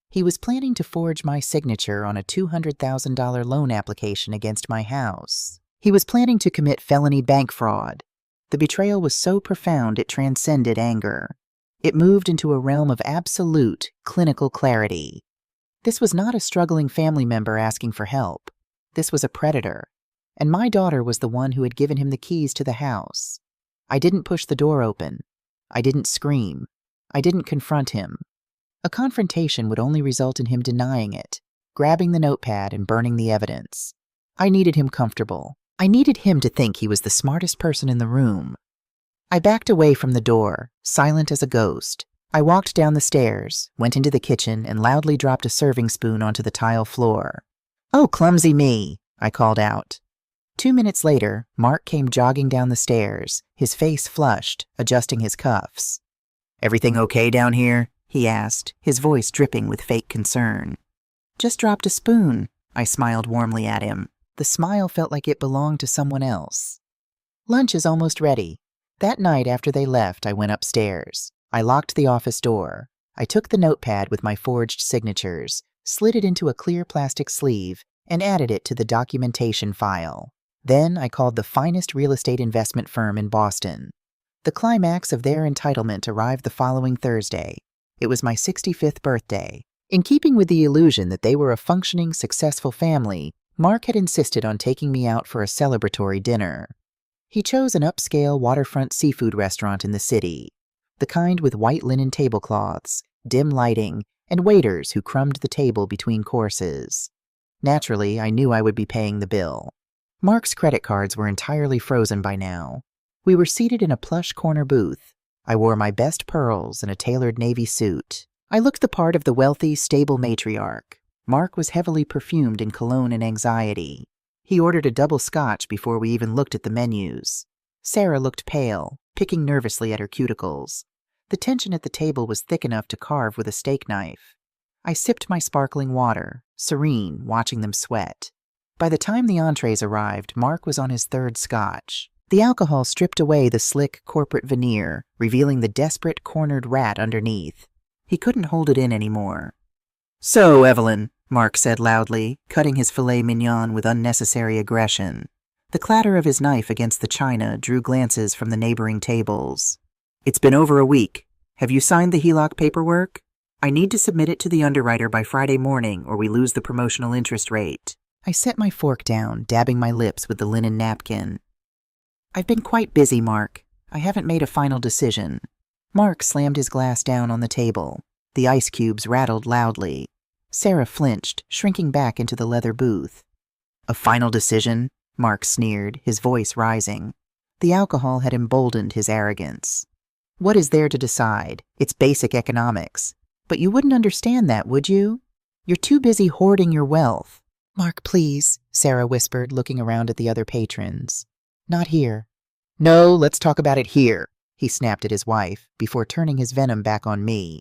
He was planning to forge my signature on a $200,000 loan application against my house. He was planning to commit felony bank fraud. The betrayal was so profound it transcended anger. It moved into a realm of absolute, clinical clarity. This was not a struggling family member asking for help. This was a predator. And my daughter was the one who had given him the keys to the house. I didn't push the door open. I didn't scream. I didn't confront him. A confrontation would only result in him denying it, grabbing the notepad and burning the evidence. I needed him comfortable. I needed him to think he was the smartest person in the room. I backed away from the door, silent as a ghost. I walked down the stairs, went into the kitchen, and loudly dropped a serving spoon onto the tile floor. "Oh, clumsy me!" I called out. 2 minutes later, Mark came jogging down the stairs, his face flushed, adjusting his cuffs. "Everything okay down here?" he asked, his voice dripping with fake concern. "Just dropped a spoon," I smiled warmly at him. The smile felt like it belonged to someone else. "Lunch is almost ready." That night after they left, I went upstairs. I locked the office door. I took the notepad with my forged signatures, slid it into a clear plastic sleeve, and added it to the documentation file. Then I called the finest real estate investment firm in Boston. The climax of their entitlement arrived the following Thursday. It was my 65th birthday. In keeping with the illusion that they were a functioning, successful family, Mark had insisted on taking me out for a celebratory dinner. He chose an upscale waterfront seafood restaurant in the city, the kind with white linen tablecloths, dim lighting, and waiters who crumbed the table between courses. Naturally, I knew I would be paying the bill. Mark's credit cards were entirely frozen by now. We were seated in a plush corner booth. I wore my best pearls and a tailored navy suit. I looked the part of the wealthy, stable matriarch. Mark was heavily perfumed in cologne and anxiety. He ordered a double scotch before we even looked at the menus. Sarah looked pale, picking nervously at her cuticles. The tension at the table was thick enough to carve with a steak knife. I sipped my sparkling water, serene, watching them sweat. By the time the entrees arrived, Mark was on his third scotch. The alcohol stripped away the slick corporate veneer, revealing the desperate, cornered rat underneath. He couldn't hold it in anymore. "So, Evelyn," Mark said loudly, cutting his filet mignon with unnecessary aggression. The clatter of his knife against the china drew glances from the neighboring tables. "It's been over a week. Have you signed the HELOC paperwork? I need to submit it to the underwriter by Friday morning or we lose the promotional interest rate." I set my fork down, dabbing my lips with the linen napkin. "I've been quite busy, Mark. I haven't made a final decision." Mark slammed his glass down on the table. The ice cubes rattled loudly. Sarah flinched, shrinking back into the leather booth. "A final decision?" Mark sneered, his voice rising. The alcohol had emboldened his arrogance. "What is there to decide? It's basic economics. But you wouldn't understand that, would you? You're too busy hoarding your wealth." "Mark, please," Sarah whispered, looking around at the other patrons. "Not here." "No, let's talk about it here," he snapped at his wife, before turning his venom back on me.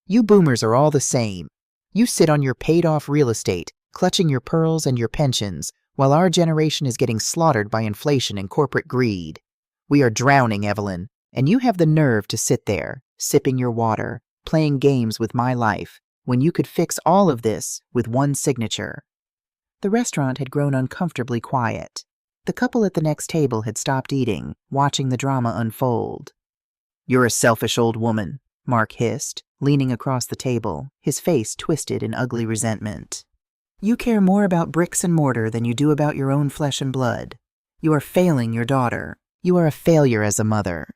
"You boomers are all the same. You sit on your paid-off real estate, clutching your pearls and your pensions, while our generation is getting slaughtered by inflation and corporate greed. We are drowning, Evelyn, and you have the nerve to sit there, sipping your water, playing games with my life, when you could fix all of this with one signature." The restaurant had grown uncomfortably quiet. The couple at the next table had stopped eating, watching the drama unfold. "You're a selfish old woman," Mark hissed, leaning across the table, his face twisted in ugly resentment. "You care more about bricks and mortar than you do about your own flesh and blood. You are failing your daughter. You are a failure as a mother."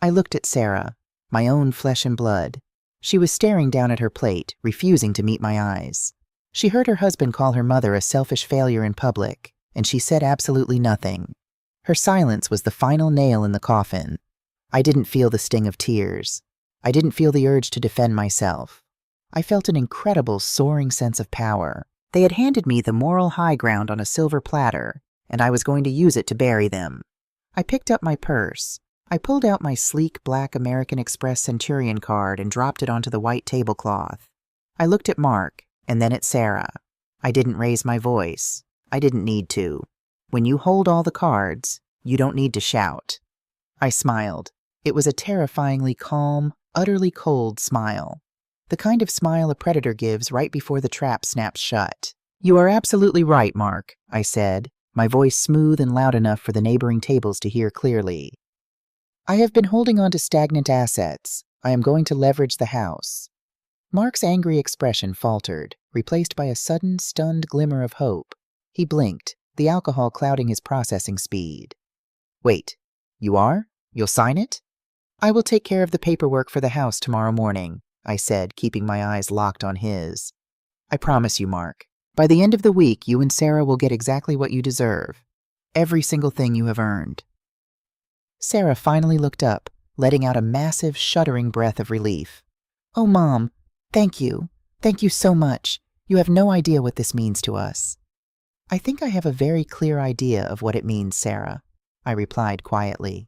I looked at Sarah, my own flesh and blood. She was staring down at her plate, refusing to meet my eyes. She heard her husband call her mother a selfish failure in public, and she said absolutely nothing. Her silence was the final nail in the coffin. I didn't feel the sting of tears. I didn't feel the urge to defend myself. I felt an incredible, soaring sense of power. They had handed me the moral high ground on a silver platter, and I was going to use it to bury them. I picked up my purse. I pulled out my sleek black American Express Centurion card and dropped it onto the white tablecloth. I looked at Mark, and then at Sarah. I didn't raise my voice. I didn't need to. When you hold all the cards, you don't need to shout. I smiled. It was a terrifyingly calm, utterly cold smile. The kind of smile a predator gives right before the trap snaps shut. "You are absolutely right, Mark," I said, my voice smooth and loud enough for the neighboring tables to hear clearly. "I have been holding on to stagnant assets. I am going to leverage the house." Mark's angry expression faltered, replaced by a sudden, stunned glimmer of hope. He blinked, the alcohol clouding his processing speed. "Wait, you are? You'll sign it?" "I will take care of the paperwork for the house tomorrow morning," I said, keeping my eyes locked on his. "I promise you, Mark. By the end of the week, you and Sarah will get exactly what you deserve. Every single thing you have earned." Sarah finally looked up, letting out a massive, shuddering breath of relief. "Oh, Mom, thank you. Thank you so much. You have no idea what this means to us." "I think I have a very clear idea of what it means, Sarah," I replied quietly.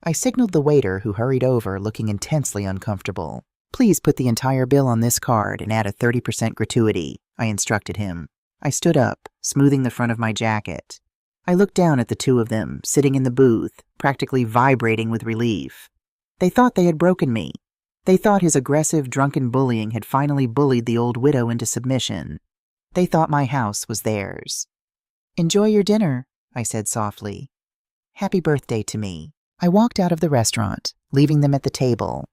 I signaled the waiter, who hurried over, looking intensely uncomfortable. "Please put the entire bill on this card and add a 30% gratuity," I instructed him. I stood up, smoothing the front of my jacket. I looked down at the two of them, sitting in the booth, practically vibrating with relief. They thought they had broken me. They thought his aggressive, drunken bullying had finally bullied the old widow into submission. They thought my house was theirs. "Enjoy your dinner," I said softly. "Happy birthday to me." I walked out of the restaurant, leaving them at the table.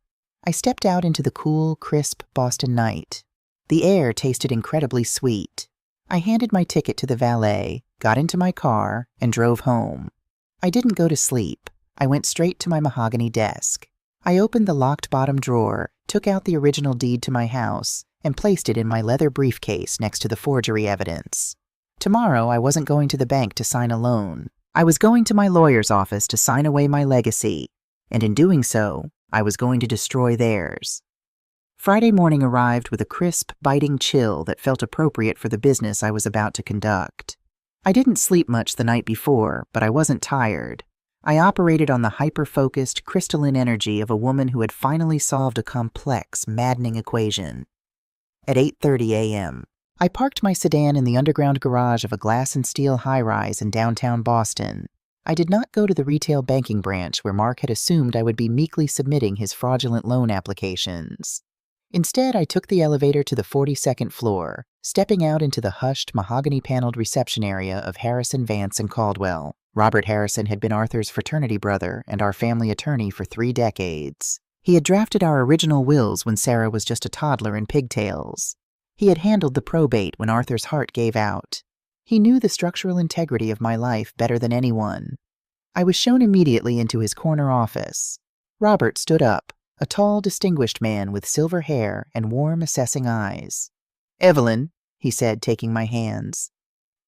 I stepped out into the cool, crisp Boston night. The air tasted incredibly sweet. I handed my ticket to the valet, got into my car, and drove home. I didn't go to sleep. I went straight to my mahogany desk. I opened the locked bottom drawer, took out the original deed to my house, and placed it in my leather briefcase next to the forgery evidence. Tomorrow, I wasn't going to the bank to sign a loan. I was going to my lawyer's office to sign away my legacy, and in doing so, I was going to destroy theirs. Friday morning arrived with a crisp, biting chill that felt appropriate for the business I was about to conduct. I didn't sleep much the night before, but I wasn't tired. I operated on the hyper-focused, crystalline energy of a woman who had finally solved a complex, maddening equation. At 8:30 a.m., I parked my sedan in the underground garage of a glass and steel high-rise in downtown Boston. I did not go to the retail banking branch where Mark had assumed I would be meekly submitting his fraudulent loan applications. Instead, I took the elevator to the 42nd floor, stepping out into the hushed, mahogany-paneled reception area of Harrison, Vance & Caldwell. Robert Harrison had been Arthur's fraternity brother and our family attorney for 3 decades. He had drafted our original wills when Sarah was just a toddler in pigtails. He had handled the probate when Arthur's heart gave out. He knew the structural integrity of my life better than anyone. I was shown immediately into his corner office. Robert stood up, a tall, distinguished man with silver hair and warm, assessing eyes. "Evelyn," he said, taking my hands.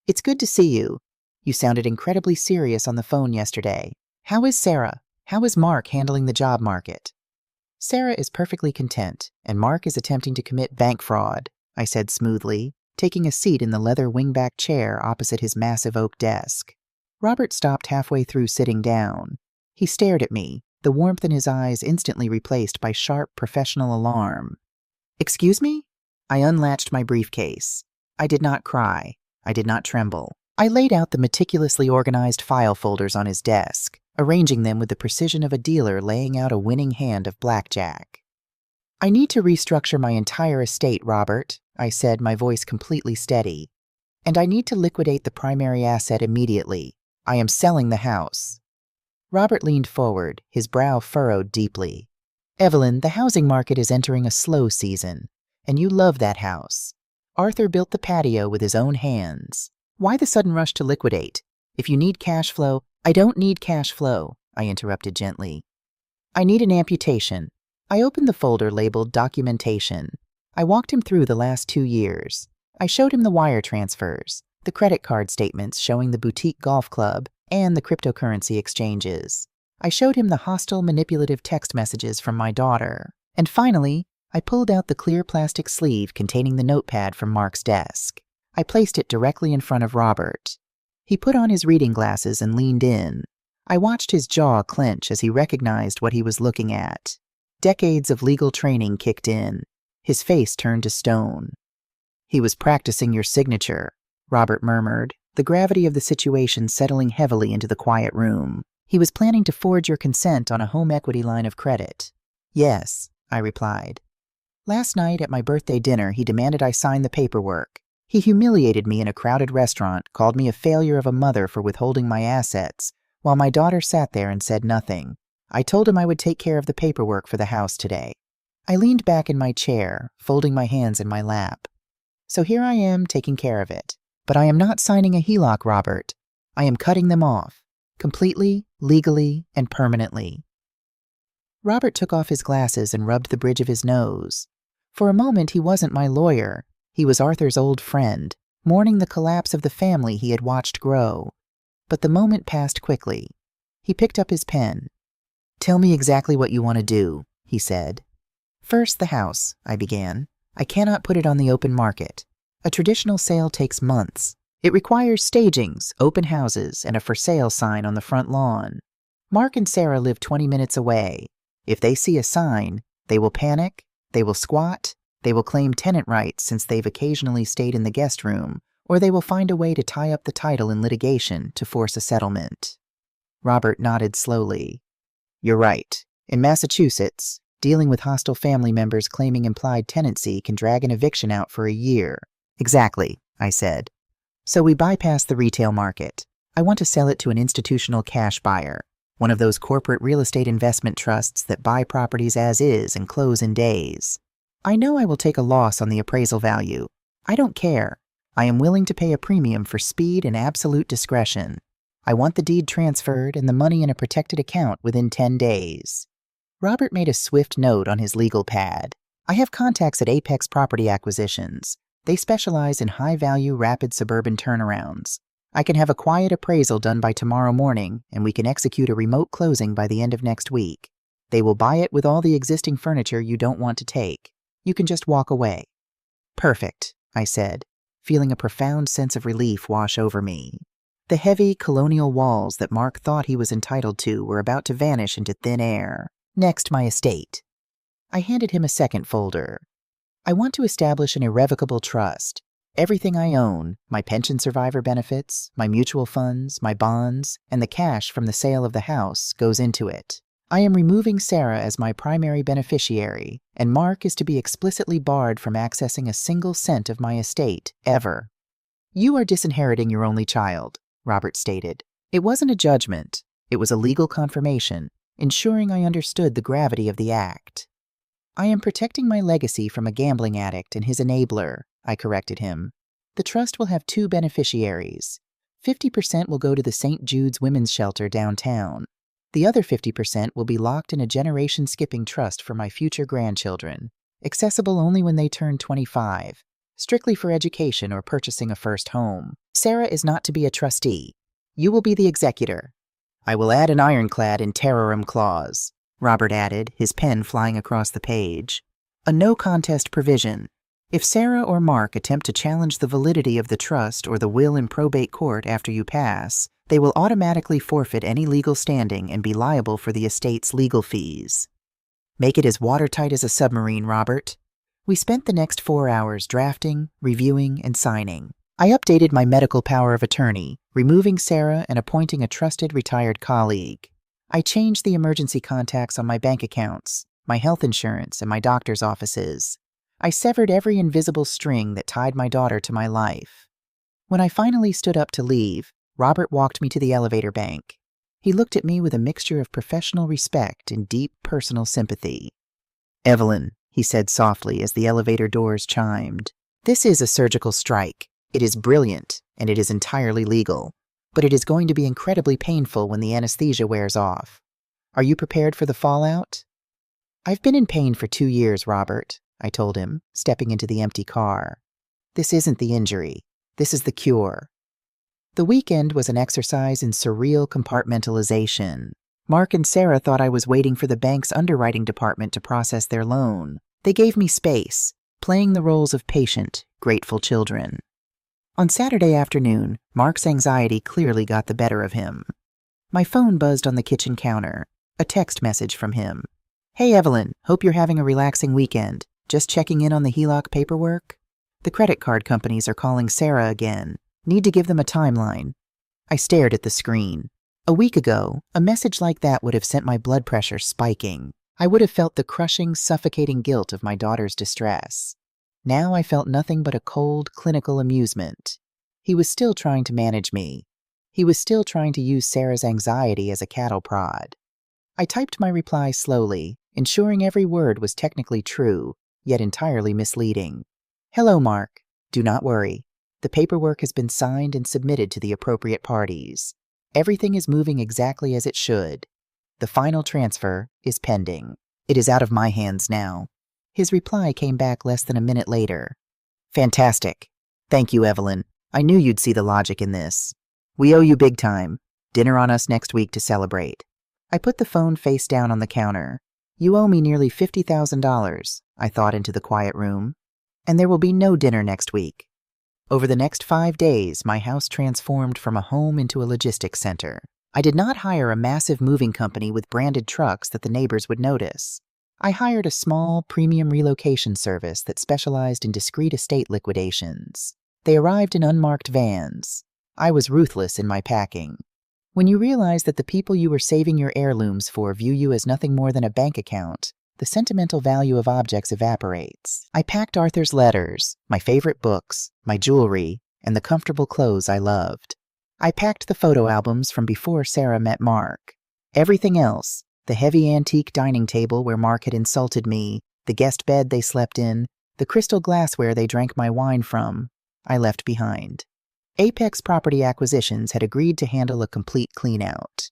"It's good to see you. You sounded incredibly serious on the phone yesterday. How is Sarah? How is Mark handling the job market?" "Sarah is perfectly content, and Mark is attempting to commit bank fraud," I said smoothly, taking a seat in the leather wingback chair opposite his massive oak desk. Robert stopped halfway through sitting down. He stared at me, the warmth in his eyes instantly replaced by sharp professional alarm. "Excuse me?" I unlatched my briefcase. I did not cry. I did not tremble. I laid out the meticulously organized file folders on his desk, arranging them with the precision of a dealer laying out a winning hand of blackjack. "I need to restructure my entire estate, Robert," I said, my voice completely steady. "And I need to liquidate the primary asset immediately. I am selling the house." Robert leaned forward, his brow furrowed deeply. "Evelyn, the housing market is entering a slow season, and you love that house. Arthur built the patio with his own hands. Why the sudden rush to liquidate? If you need cash flow—" "I don't need cash flow," I interrupted gently. "I need an amputation." I opened the folder labeled Documentation. I walked him through the last 2 years. I showed him the wire transfers, the credit card statements showing the boutique golf club, and the cryptocurrency exchanges. I showed him the hostile, manipulative text messages from my daughter. And finally, I pulled out the clear plastic sleeve containing the notepad from Mark's desk. I placed it directly in front of Robert. He put on his reading glasses and leaned in. I watched his jaw clench as he recognized what he was looking at. Decades of legal training kicked in. His face turned to stone. "He was practicing your signature," Robert murmured, the gravity of the situation settling heavily into the quiet room. "He was planning to forge your consent on a home equity line of credit." "Yes," I replied. "Last night at my birthday dinner, he demanded I sign the paperwork. He humiliated me in a crowded restaurant, called me a failure of a mother for withholding my assets, while my daughter sat there and said nothing. I told him I would take care of the paperwork for the house today." I leaned back in my chair, folding my hands in my lap. "So here I am taking care of it. But I am not signing a HELOC, Robert. I am cutting them off. Completely, legally, and permanently." Robert took off his glasses and rubbed the bridge of his nose. For a moment, he wasn't my lawyer. He was Arthur's old friend, mourning the collapse of the family he had watched grow. But the moment passed quickly. He picked up his pen. "Tell me exactly what you want to do," he said. "First, the house," I began. "I cannot put it on the open market. A traditional sale takes months. It requires stagings, open houses, and a for sale sign on the front lawn. Mark and Sarah live 20 minutes away. If they see a sign, they will panic, they will squat, they will claim tenant rights since they've occasionally stayed in the guest room, or they will find a way to tie up the title in litigation to force a settlement." Robert nodded slowly. "You're right. In Massachusetts, dealing with hostile family members claiming implied tenancy can drag an eviction out for a year." "Exactly," I said. "So we bypass the retail market. I want to sell it to an institutional cash buyer, one of those corporate real estate investment trusts that buy properties as is and close in days. I know I will take a loss on the appraisal value. I don't care. I am willing to pay a premium for speed and absolute discretion. I want the deed transferred and the money in a protected account within 10 days. Robert made a swift note on his legal pad. I have contacts at Apex Property Acquisitions. They specialize in high-value, rapid suburban turnarounds. I can have a quiet appraisal done by tomorrow morning, and we can execute a remote closing by the end of next week. They will buy it with all the existing furniture you don't want to take. You can just walk away. Perfect, I said, feeling a profound sense of relief wash over me. The heavy, colonial walls that Mark thought he was entitled to were about to vanish into thin air. Next, my estate. I handed him a second folder. I want to establish an irrevocable trust. Everything I own, my pension survivor benefits, my mutual funds, my bonds, and the cash from the sale of the house goes into it. I am removing Sarah as my primary beneficiary, and Mark is to be explicitly barred from accessing a single cent of my estate, ever. You are disinheriting your only child, Robert stated. It wasn't a judgment. It was a legal confirmation, ensuring I understood the gravity of the act. I am protecting my legacy from a gambling addict and his enabler, I corrected him. The trust will have 2 beneficiaries. 50% will go to the St. Jude's Women's Shelter downtown. The other 50% will be locked in a generation-skipping trust for my future grandchildren, accessible only when they turn 25, strictly for education or purchasing a first home. Sarah is not to be a trustee. You will be the executor. I will add an ironclad in terrorem clause, Robert added, his pen flying across the page. A no-contest provision. If Sarah or Mark attempt to challenge the validity of the trust or the will in probate court after you pass, they will automatically forfeit any legal standing and be liable for the estate's legal fees. Make it as watertight as a submarine, Robert. We spent the next 4 hours drafting, reviewing, and signing. I updated my medical power of attorney, removing Sarah and appointing a trusted retired colleague. I changed the emergency contacts on my bank accounts, my health insurance, and my doctor's offices. I severed every invisible string that tied my daughter to my life. When I finally stood up to leave, Robert walked me to the elevator bank. He looked at me with a mixture of professional respect and deep personal sympathy. "Evelyn," he said softly as the elevator doors chimed, "this is a surgical strike. It is brilliant, and it is entirely legal. But it is going to be incredibly painful when the anesthesia wears off. Are you prepared for the fallout?" "I've been in pain for 2 years, Robert," I told him, stepping into the empty car. "This isn't the injury. This is the cure." The weekend was an exercise in surreal compartmentalization. Mark and Sarah thought I was waiting for the bank's underwriting department to process their loan. They gave me space, playing the roles of patient, grateful children. On Saturday afternoon, Mark's anxiety clearly got the better of him. My phone buzzed on the kitchen counter. A text message from him. "Hey Evelyn, hope you're having a relaxing weekend. Just checking in on the HELOC paperwork? The credit card companies are calling Sarah again. Need to give them a timeline." I stared at the screen. A week ago, a message like that would have sent my blood pressure spiking. I would have felt the crushing, suffocating guilt of my daughter's distress. Now I felt nothing but a cold, clinical amusement. He was still trying to manage me. He was still trying to use Sarah's anxiety as a cattle prod. I typed my reply slowly, ensuring every word was technically true, yet entirely misleading. "Hello, Mark. Do not worry. The paperwork has been signed and submitted to the appropriate parties. Everything is moving exactly as it should. The final transfer is pending. It is out of my hands now." His reply came back less than a minute later. "Fantastic. Thank you, Evelyn. I knew you'd see the logic in this. We owe you big time. Dinner on us next week to celebrate." I put the phone face down on the counter. "You owe me nearly $50,000, I thought into the quiet room. "And there will be no dinner next week." Over the next 5 days, my house transformed from a home into a logistics center. I did not hire a massive moving company with branded trucks that the neighbors would notice. I hired a small, premium relocation service that specialized in discrete estate liquidations. They arrived in unmarked vans. I was ruthless in my packing. When you realize that the people you were saving your heirlooms for view you as nothing more than a bank account, the sentimental value of objects evaporates. I packed Arthur's letters, my favorite books, my jewelry, and the comfortable clothes I loved. I packed the photo albums from before Sarah met Mark. Everything else, the heavy antique dining table where Mark had insulted me, the guest bed they slept in, the crystal glassware they drank my wine from, I left behind. Apex Property Acquisitions had agreed to handle a complete clean-out.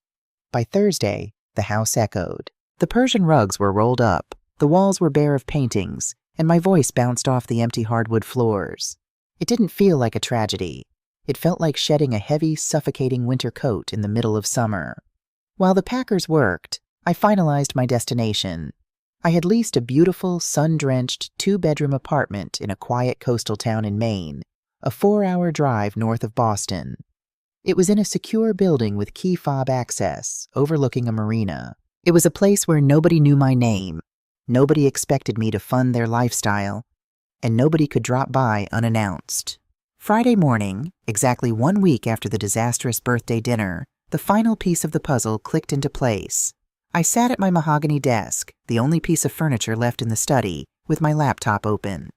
By Thursday, the house echoed. The Persian rugs were rolled up, the walls were bare of paintings, and my voice bounced off the empty hardwood floors. It didn't feel like a tragedy. It felt like shedding a heavy, suffocating winter coat in the middle of summer. While the packers worked, I finalized my destination. I had leased a beautiful, sun-drenched, 2-bedroom apartment in a quiet coastal town in Maine, a 4-hour drive north of Boston. It was in a secure building with key fob access, overlooking a marina. It was a place where nobody knew my name, nobody expected me to fund their lifestyle, and nobody could drop by unannounced. Friday morning, exactly 1 week after the disastrous birthday dinner, the final piece of the puzzle clicked into place. I sat at my mahogany desk, the only piece of furniture left in the study, with my laptop open.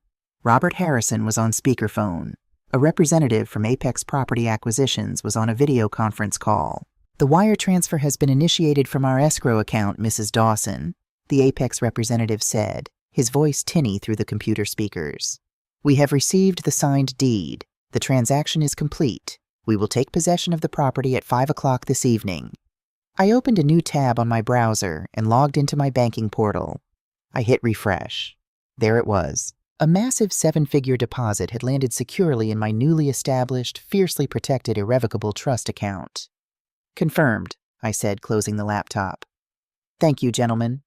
Robert Harrison was on speakerphone. A representative from Apex Property Acquisitions was on a video conference call. "The wire transfer has been initiated from our escrow account, Mrs. Dawson," the Apex representative said, his voice tinny through the computer speakers. "We have received the signed deed. The transaction is complete. We will take possession of the property at 5 o'clock this evening." I opened a new tab on my browser and logged into my banking portal. I hit refresh. There it was. A massive 7-figure deposit had landed securely in my newly established, fiercely protected irrevocable trust account. "Confirmed," I said, closing the laptop. "Thank you, gentlemen."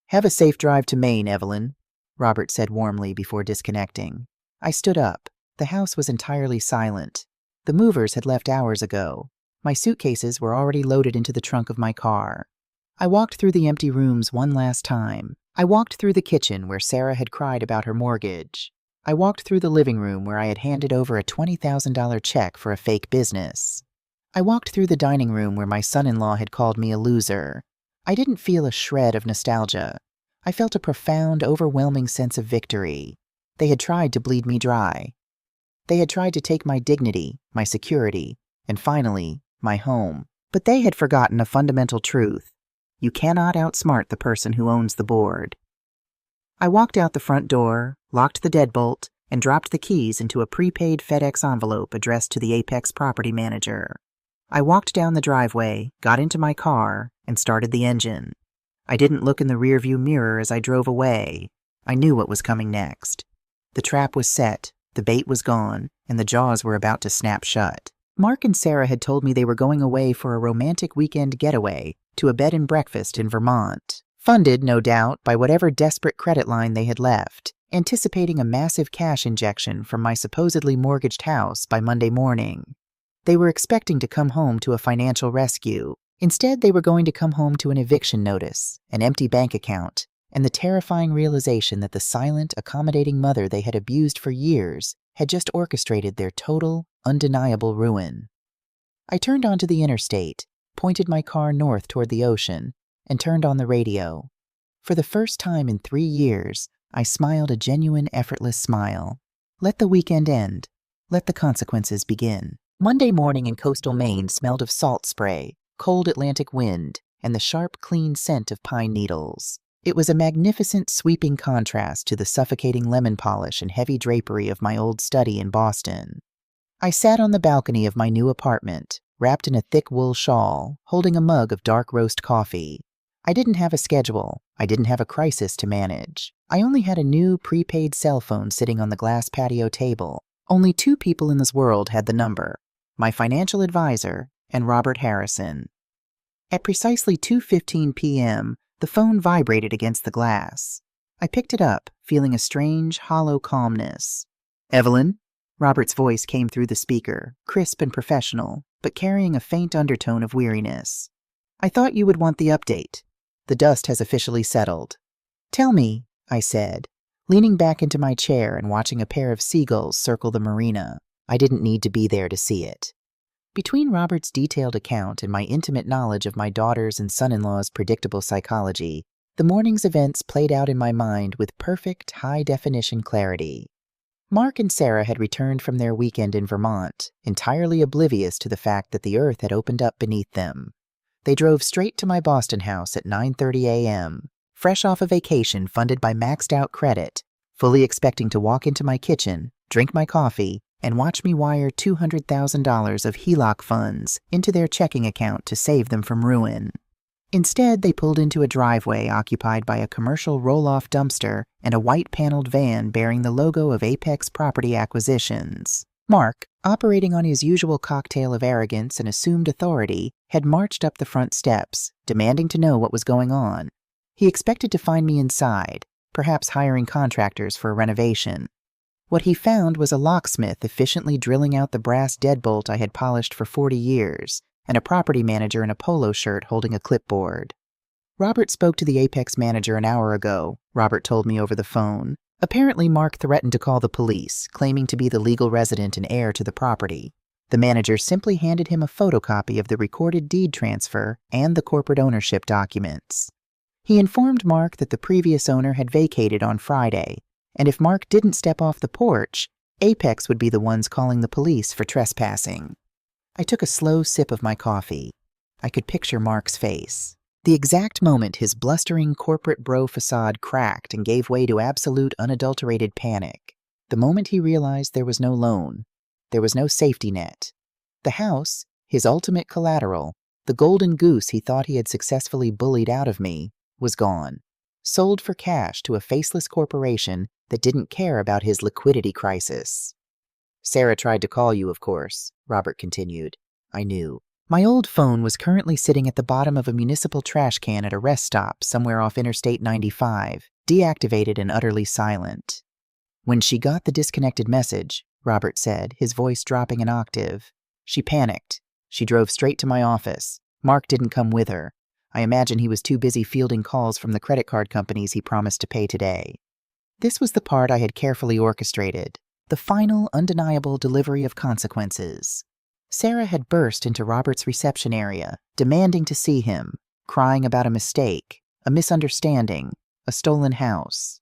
"Have a safe drive to Maine, Evelyn," Robert said warmly before disconnecting. I stood up. The house was entirely silent. The movers had left hours ago. My suitcases were already loaded into the trunk of my car. I walked through the empty rooms one last time. I walked through the kitchen where Sarah had cried about her mortgage. I walked through the living room where I had handed over a $20,000 check for a fake business. I walked through the dining room where my son-in-law had called me a loser. I didn't feel a shred of nostalgia. I felt a profound, overwhelming sense of victory. They had tried to bleed me dry. They had tried to take my dignity, my security, and finally, my home. But they had forgotten a fundamental truth. You cannot outsmart the person who owns the board. I walked out the front door, locked the deadbolt, and dropped the keys into a prepaid FedEx envelope addressed to the Apex property manager. I walked down the driveway, got into my car, and started the engine. I didn't look in the rearview mirror as I drove away. I knew what was coming next. The trap was set, the bait was gone, and the jaws were about to snap shut. Mark and Sarah had told me they were going away for a romantic weekend getaway to a bed and breakfast in Vermont, funded, no doubt, by whatever desperate credit line they had left, anticipating a massive cash injection from my supposedly mortgaged house by Monday morning. They were expecting to come home to a financial rescue. Instead, they were going to come home to an eviction notice, an empty bank account, and the terrifying realization that the silent, accommodating mother they had abused for years had just orchestrated their total, undeniable ruin. I turned onto the interstate, pointed my car north toward the ocean, and turned on the radio. For the first time in 3 years, I smiled a genuine, effortless smile. Let the weekend end. Let the consequences begin. Monday morning in coastal Maine smelled of salt spray, cold Atlantic wind, and the sharp, clean scent of pine needles. It was a magnificent, sweeping contrast to the suffocating lemon polish and heavy drapery of my old study in Boston. I sat on the balcony of my new apartment, wrapped in a thick wool shawl, holding a mug of dark roast coffee. I didn't have a schedule. I didn't have a crisis to manage. I only had a new prepaid cell phone sitting on the glass patio table. Only 2 people in this world had the number: my financial advisor and Robert Harrison. At precisely 2:15 p.m., the phone vibrated against the glass. I picked it up, feeling a strange, hollow calmness. "Evelyn?" Robert's voice came through the speaker, crisp and professional, but carrying a faint undertone of weariness. "I thought you would want the update. The dust has officially settled." "Tell me," I said, leaning back into my chair and watching a pair of seagulls circle the marina. I didn't need to be there to see it. Between Robert's detailed account and my intimate knowledge of my daughter's and son-in-law's predictable psychology, the morning's events played out in my mind with perfect, high-definition clarity. Mark and Sarah had returned from their weekend in Vermont, entirely oblivious to the fact that the earth had opened up beneath them. They drove straight to my Boston house at 9:30 a.m., fresh off a vacation funded by maxed-out credit, fully expecting to walk into my kitchen, drink my coffee, and watch me wire $200,000 of HELOC funds into their checking account to save them from ruin. Instead, they pulled into a driveway occupied by a commercial roll-off dumpster and a white-paneled van bearing the logo of Apex Property Acquisitions. Mark, operating on his usual cocktail of arrogance and assumed authority, had marched up the front steps, demanding to know what was going on. He expected to find me inside, perhaps hiring contractors for a renovation. What he found was a locksmith efficiently drilling out the brass deadbolt I had polished for 40 years, and a property manager in a polo shirt holding a clipboard. Robert spoke to the Apex manager an hour ago, Robert told me over the phone. Apparently, Mark threatened to call the police, claiming to be the legal resident and heir to the property. The manager simply handed him a photocopy of the recorded deed transfer and the corporate ownership documents. He informed Mark that the previous owner had vacated on Friday, and if Mark didn't step off the porch, Apex would be the ones calling the police for trespassing. I took a slow sip of my coffee. I could picture Mark's face. The exact moment his blustering corporate bro facade cracked and gave way to absolute unadulterated panic. The moment he realized there was no loan. There was no safety net. The house, his ultimate collateral, the golden goose he thought he had successfully bullied out of me, was gone. Sold for cash to a faceless corporation that didn't care about his liquidity crisis. Sarah tried to call you, of course, Robert continued. I knew. My old phone was currently sitting at the bottom of a municipal trash can at a rest stop somewhere off Interstate 95, deactivated and utterly silent. When she got the disconnected message, Robert said, his voice dropping an octave, she panicked. She drove straight to my office. Mark didn't come with her. I imagine he was too busy fielding calls from the credit card companies he promised to pay today. This was the part I had carefully orchestrated. The final, undeniable delivery of consequences. Sarah had burst into Robert's reception area, demanding to see him, crying about a mistake, a misunderstanding, a stolen house.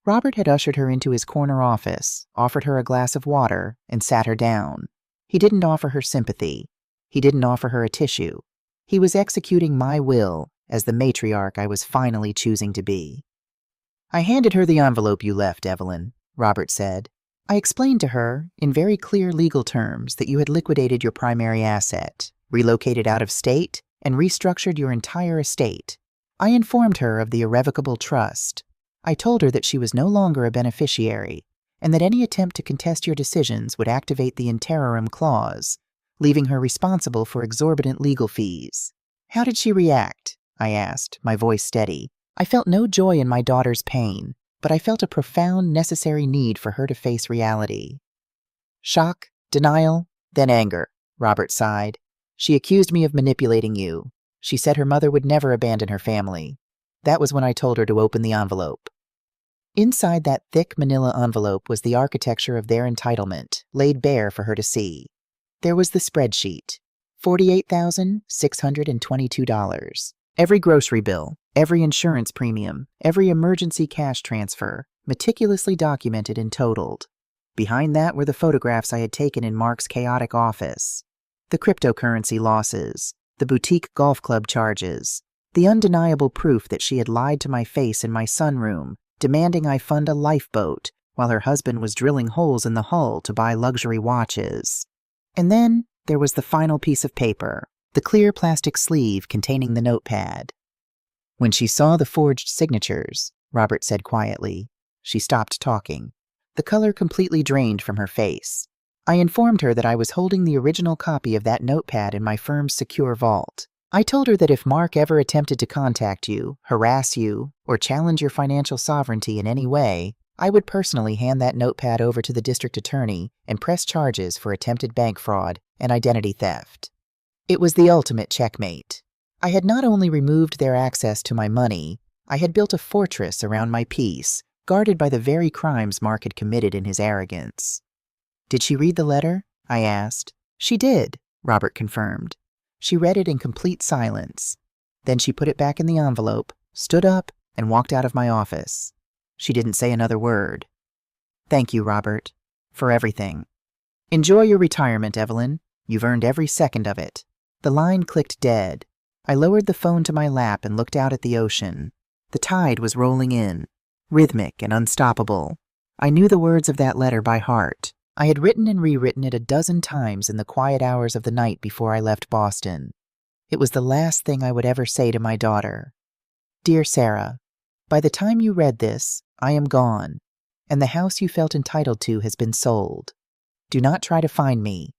Robert had ushered her into his corner office, offered her a glass of water, and sat her down. He didn't offer her sympathy. He didn't offer her a tissue. He was executing my will as the matriarch I was finally choosing to be. I handed her the envelope you left, Evelyn, Robert said. I explained to her, in very clear legal terms, that you had liquidated your primary asset, relocated out of state, and restructured your entire estate. I informed her of the irrevocable trust. I told her that she was no longer a beneficiary, and that any attempt to contest your decisions would activate the interim clause, leaving her responsible for exorbitant legal fees. How did she react? I asked, my voice steady. I felt no joy in my daughter's pain, but I felt a profound, necessary need for her to face reality. Shock, denial, then anger, Robert sighed. She accused me of manipulating you. She said her mother would never abandon her family. That was when I told her to open the envelope. Inside that thick manila envelope was the architecture of their entitlement, laid bare for her to see. There was the spreadsheet, $48,622. Every grocery bill, every insurance premium, every emergency cash transfer, meticulously documented and totaled. Behind that were the photographs I had taken in Mark's chaotic office. The cryptocurrency losses, the boutique golf club charges, the undeniable proof that she had lied to my face in my sunroom, demanding I fund a lifeboat, while her husband was drilling holes in the hull to buy luxury watches. And then there was the final piece of paper, the clear plastic sleeve containing the notepad. When she saw the forged signatures, Robert said quietly, she stopped talking. The color completely drained from her face. I informed her that I was holding the original copy of that notepad in my firm's secure vault. I told her that if Mark ever attempted to contact you, harass you, or challenge your financial sovereignty in any way, I would personally hand that notepad over to the district attorney and press charges for attempted bank fraud and identity theft. It was the ultimate checkmate. I had not only removed their access to my money, I had built a fortress around my peace, guarded by the very crimes Mark had committed in his arrogance. Did she read the letter? I asked. She did, Robert confirmed. She read it in complete silence. Then she put it back in the envelope, stood up, and walked out of my office. She didn't say another word. Thank you, Robert, for everything. Enjoy your retirement, Evelyn. You've earned every second of it. The line clicked dead. I lowered the phone to my lap and looked out at the ocean. The tide was rolling in, rhythmic and unstoppable. I knew the words of that letter by heart. I had written and rewritten it a dozen times in the quiet hours of the night before I left Boston. It was the last thing I would ever say to my daughter. Dear Sarah, by the time you read this, I am gone, and the house you felt entitled to has been sold. Do not try to find me.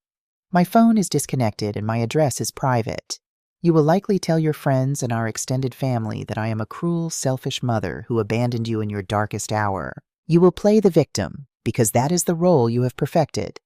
My phone is disconnected and my address is private. You will likely tell your friends and our extended family that I am a cruel, selfish mother who abandoned you in your darkest hour. You will play the victim, because that is the role you have perfected.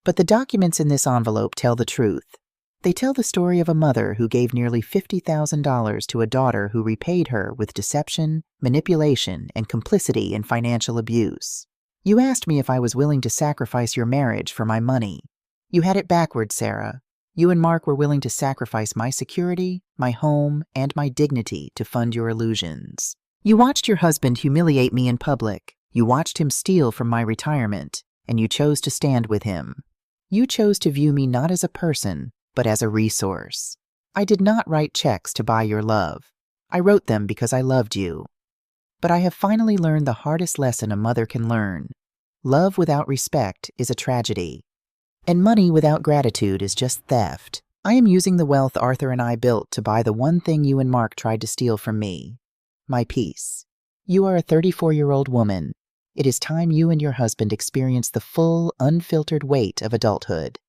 But the documents in this envelope tell the truth. They tell the story of a mother who gave nearly $50,000 to a daughter who repaid her with deception, manipulation, and complicity in financial abuse. You asked me if I was willing to sacrifice your marriage for my money. You had it backwards, Sarah. You and Mark were willing to sacrifice my security, my home, and my dignity to fund your illusions. You watched your husband humiliate me in public. You watched him steal from my retirement, and you chose to stand with him. You chose to view me not as a person, but as a resource. I did not write checks to buy your love. I wrote them because I loved you. But I have finally learned the hardest lesson a mother can learn. Love without respect is a tragedy. And money without gratitude is just theft. I am using the wealth Arthur and I built to buy the one thing you and Mark tried to steal from me. My peace. You are a 34-year-old woman. It is time you and your husband experience the full, unfiltered weight of adulthood.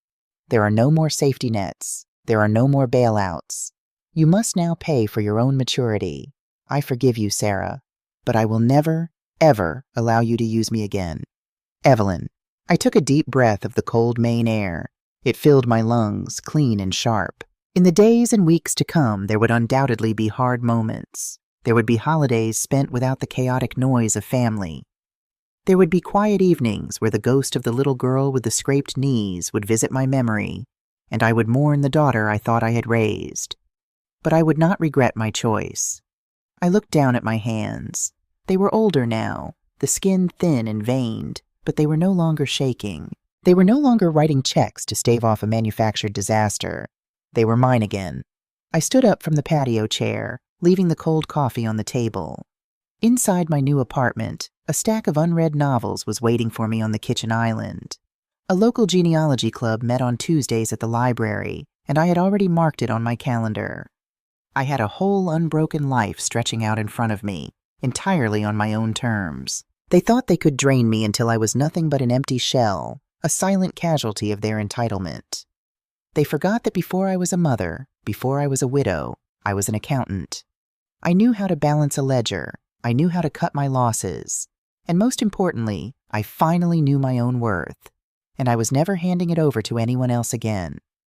There are no more safety nets. There are no more bailouts. You must now pay for your own maturity. I forgive you, Sarah, but I will never, ever allow you to use me again. Evelyn. I took a deep breath of the cold Maine air. It filled my lungs, clean and sharp. In the days and weeks to come, there would undoubtedly be hard moments. There would be holidays spent without the chaotic noise of family. There would be quiet evenings where the ghost of the little girl with the scraped knees would visit my memory, and I would mourn the daughter I thought I had raised. But I would not regret my choice. I looked down at my hands. They were older now, the skin thin and veined, but they were no longer shaking. They were no longer writing checks to stave off a manufactured disaster. They were mine again. I stood up from the patio chair, leaving the cold coffee on the table. Inside my new apartment, a stack of unread novels was waiting for me on the kitchen island. A local genealogy club met on Tuesdays at the library, and I had already marked it on my calendar. I had a whole unbroken life stretching out in front of me, entirely on my own terms. They thought they could drain me until I was nothing but an empty shell, a silent casualty of their entitlement. They forgot that before I was a mother, before I was a widow, I was an accountant. I knew how to balance a ledger. I knew how to cut my losses. And most importantly, I finally knew my own worth. And I was never handing it over to anyone else again.